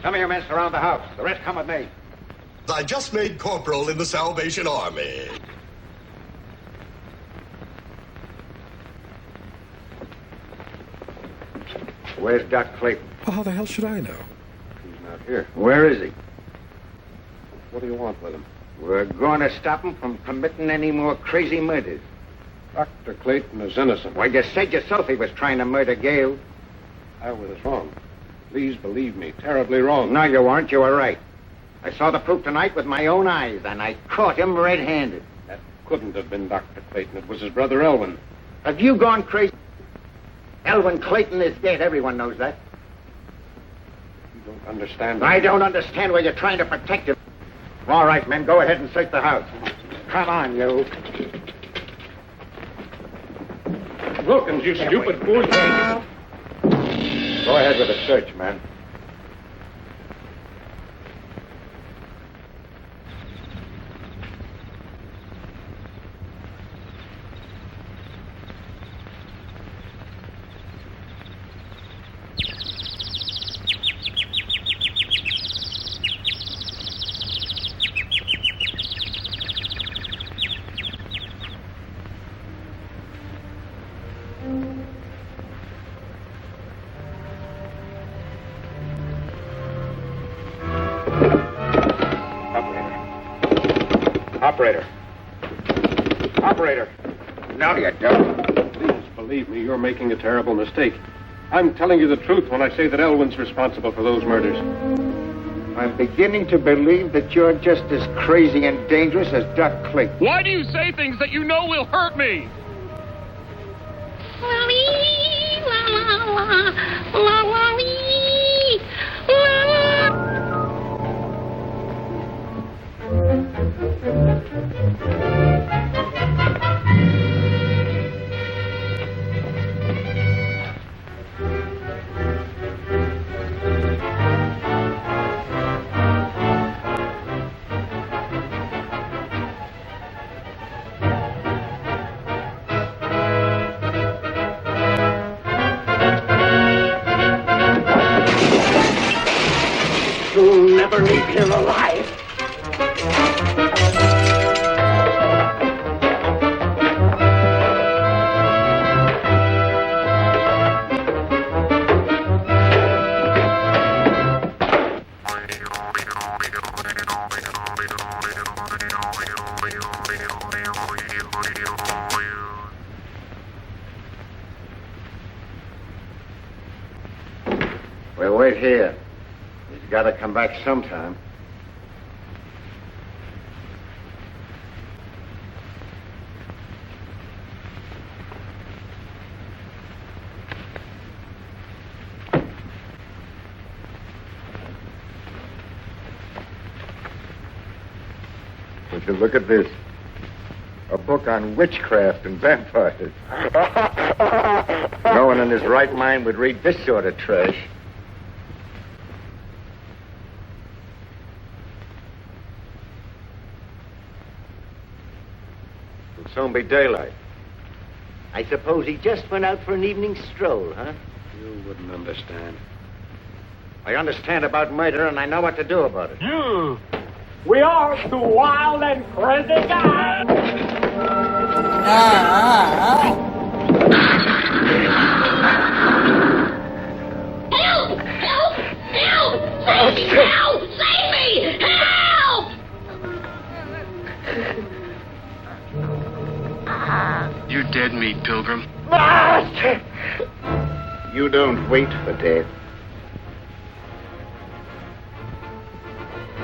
Some of your men surround the house. The rest come with me. I just made corporal in the Salvation Army. Where's Doc Clayton? Well, how the hell should I know? He's not here. Where is he? What do you want with him? We're going to stop him from committing any more crazy murders. Dr. Clayton is innocent. Well, you said yourself he was trying to murder Gail. I was wrong. Please believe me, terribly wrong. No, you weren't. You were right. I saw the proof tonight with my own eyes, and I caught him red-handed. couldn't have been Dr. Clayton. It was his brother Elwin. Have you gone crazy? Elwin Clayton is dead. Everyone knows that. You don't understand. I don't understand why you're trying to protect him. All right, men, go ahead and search the house. Come on, you. Wilkins, you stupid fool. Go ahead with the search, man. Operator. No, you don't. Please believe me, you're making a terrible mistake. I'm telling you the truth when I say that Elwin's responsible for those murders. I'm beginning to believe that you're just as crazy and dangerous as Doc Clayton. Why do you say things that you know will hurt me? You'll never leave here alive. We'll wait here. He's got to come back sometime. Would you look at this? A book on witchcraft and vampires. No one in his right mind would read this sort of trash. It'll soon be daylight. I suppose he just went out for an evening stroll, huh? You wouldn't understand. I understand about murder, and I know what to do about it. We are two wild and crazy guys. Help! Help! Help! Help! Save me! Help! You're dead meat, Pilgrim. Master! You don't wait for death.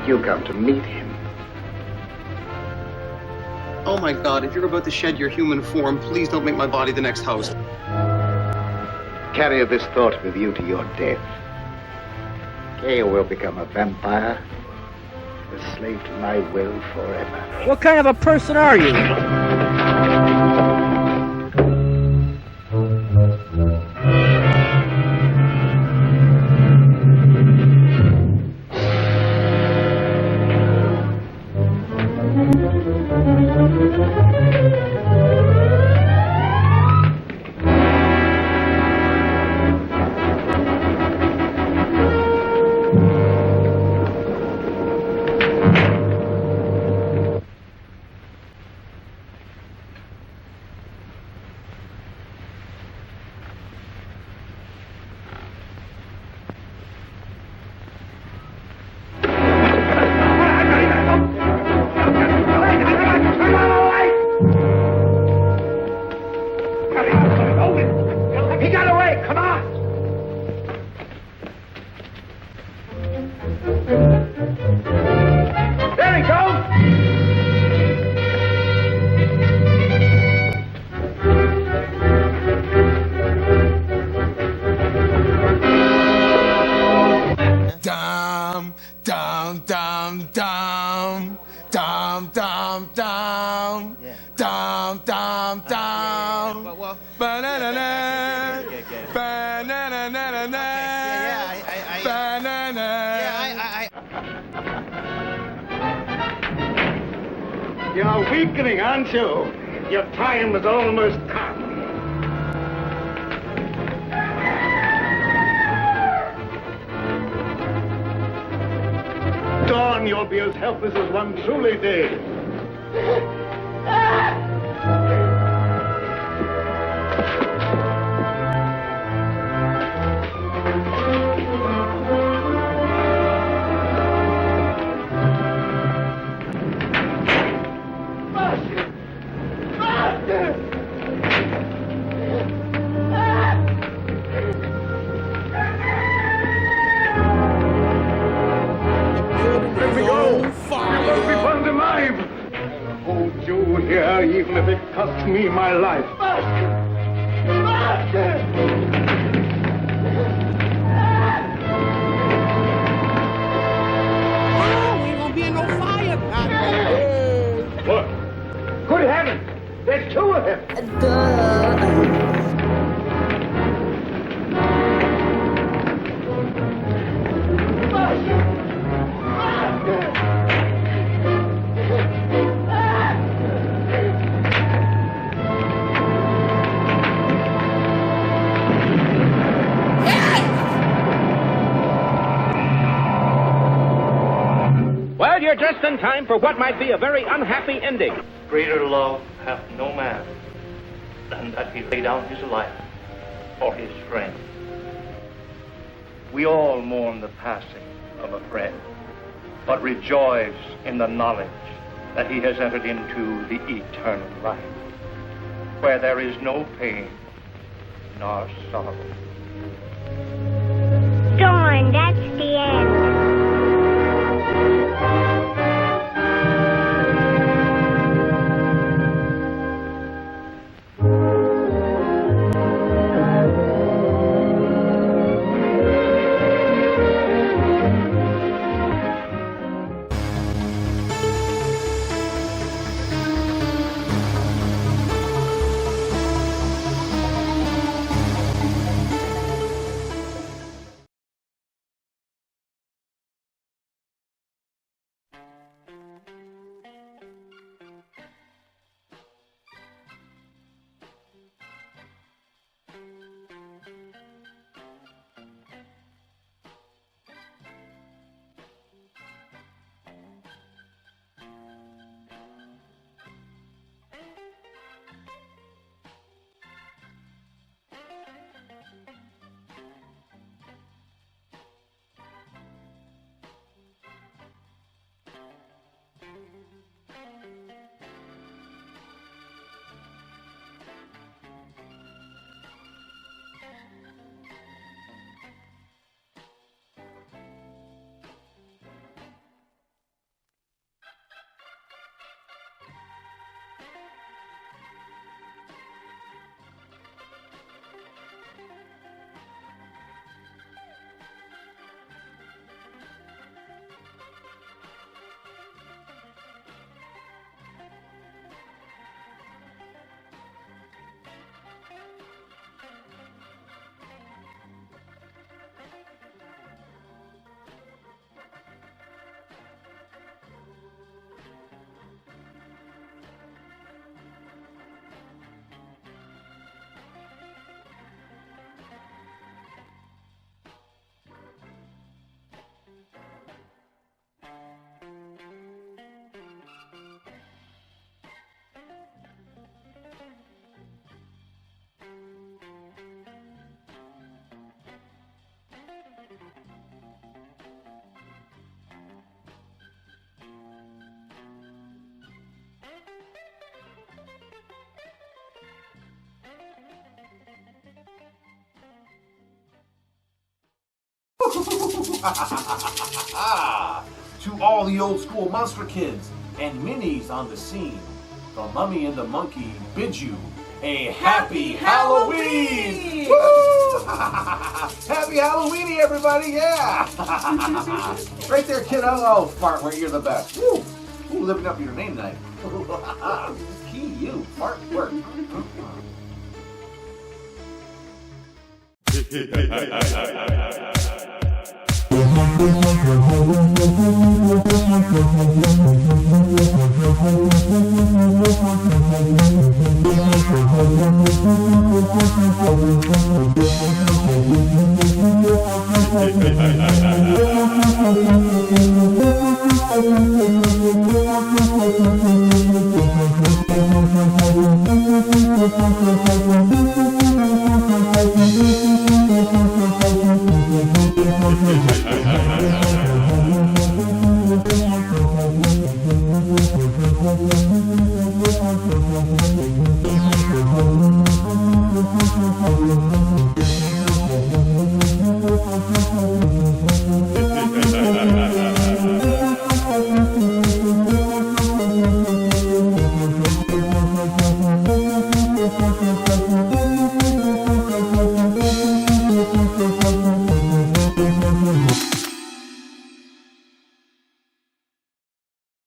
You come to meet him. Oh my God, if you're about to shed your human form, please don't make my body the next host. Carry this thought with you to your death. Gale will become a vampire, a slave to my will forever. What kind of a person are you? Dum dum dum dum dum dum dum dum. Banana banana banana. You're weakening, aren't you? Your time is almost come. Dawn, you'll be as helpless as one truly did. Even if it costs me my life. We ain't gonna be in no fire. Look. Good heavens. There's two of them. You're just in time for what might be a very unhappy ending. Greater love hath no man than that he lay down his life for his friend. We all mourn the passing of a friend, but rejoice in the knowledge that he has entered into the eternal life, where there is no pain nor sorrow. Darn, that's the end. To all the old school monster kids and minis on the scene, the Mummy and the Monkey bid you a happy Halloween! Woo! Happy Halloweeny, everybody! Yeah! Right there, kiddo. Oh, fart work, you're the best. Woo! Ooh, living up your name tonight. P.U. Fart work.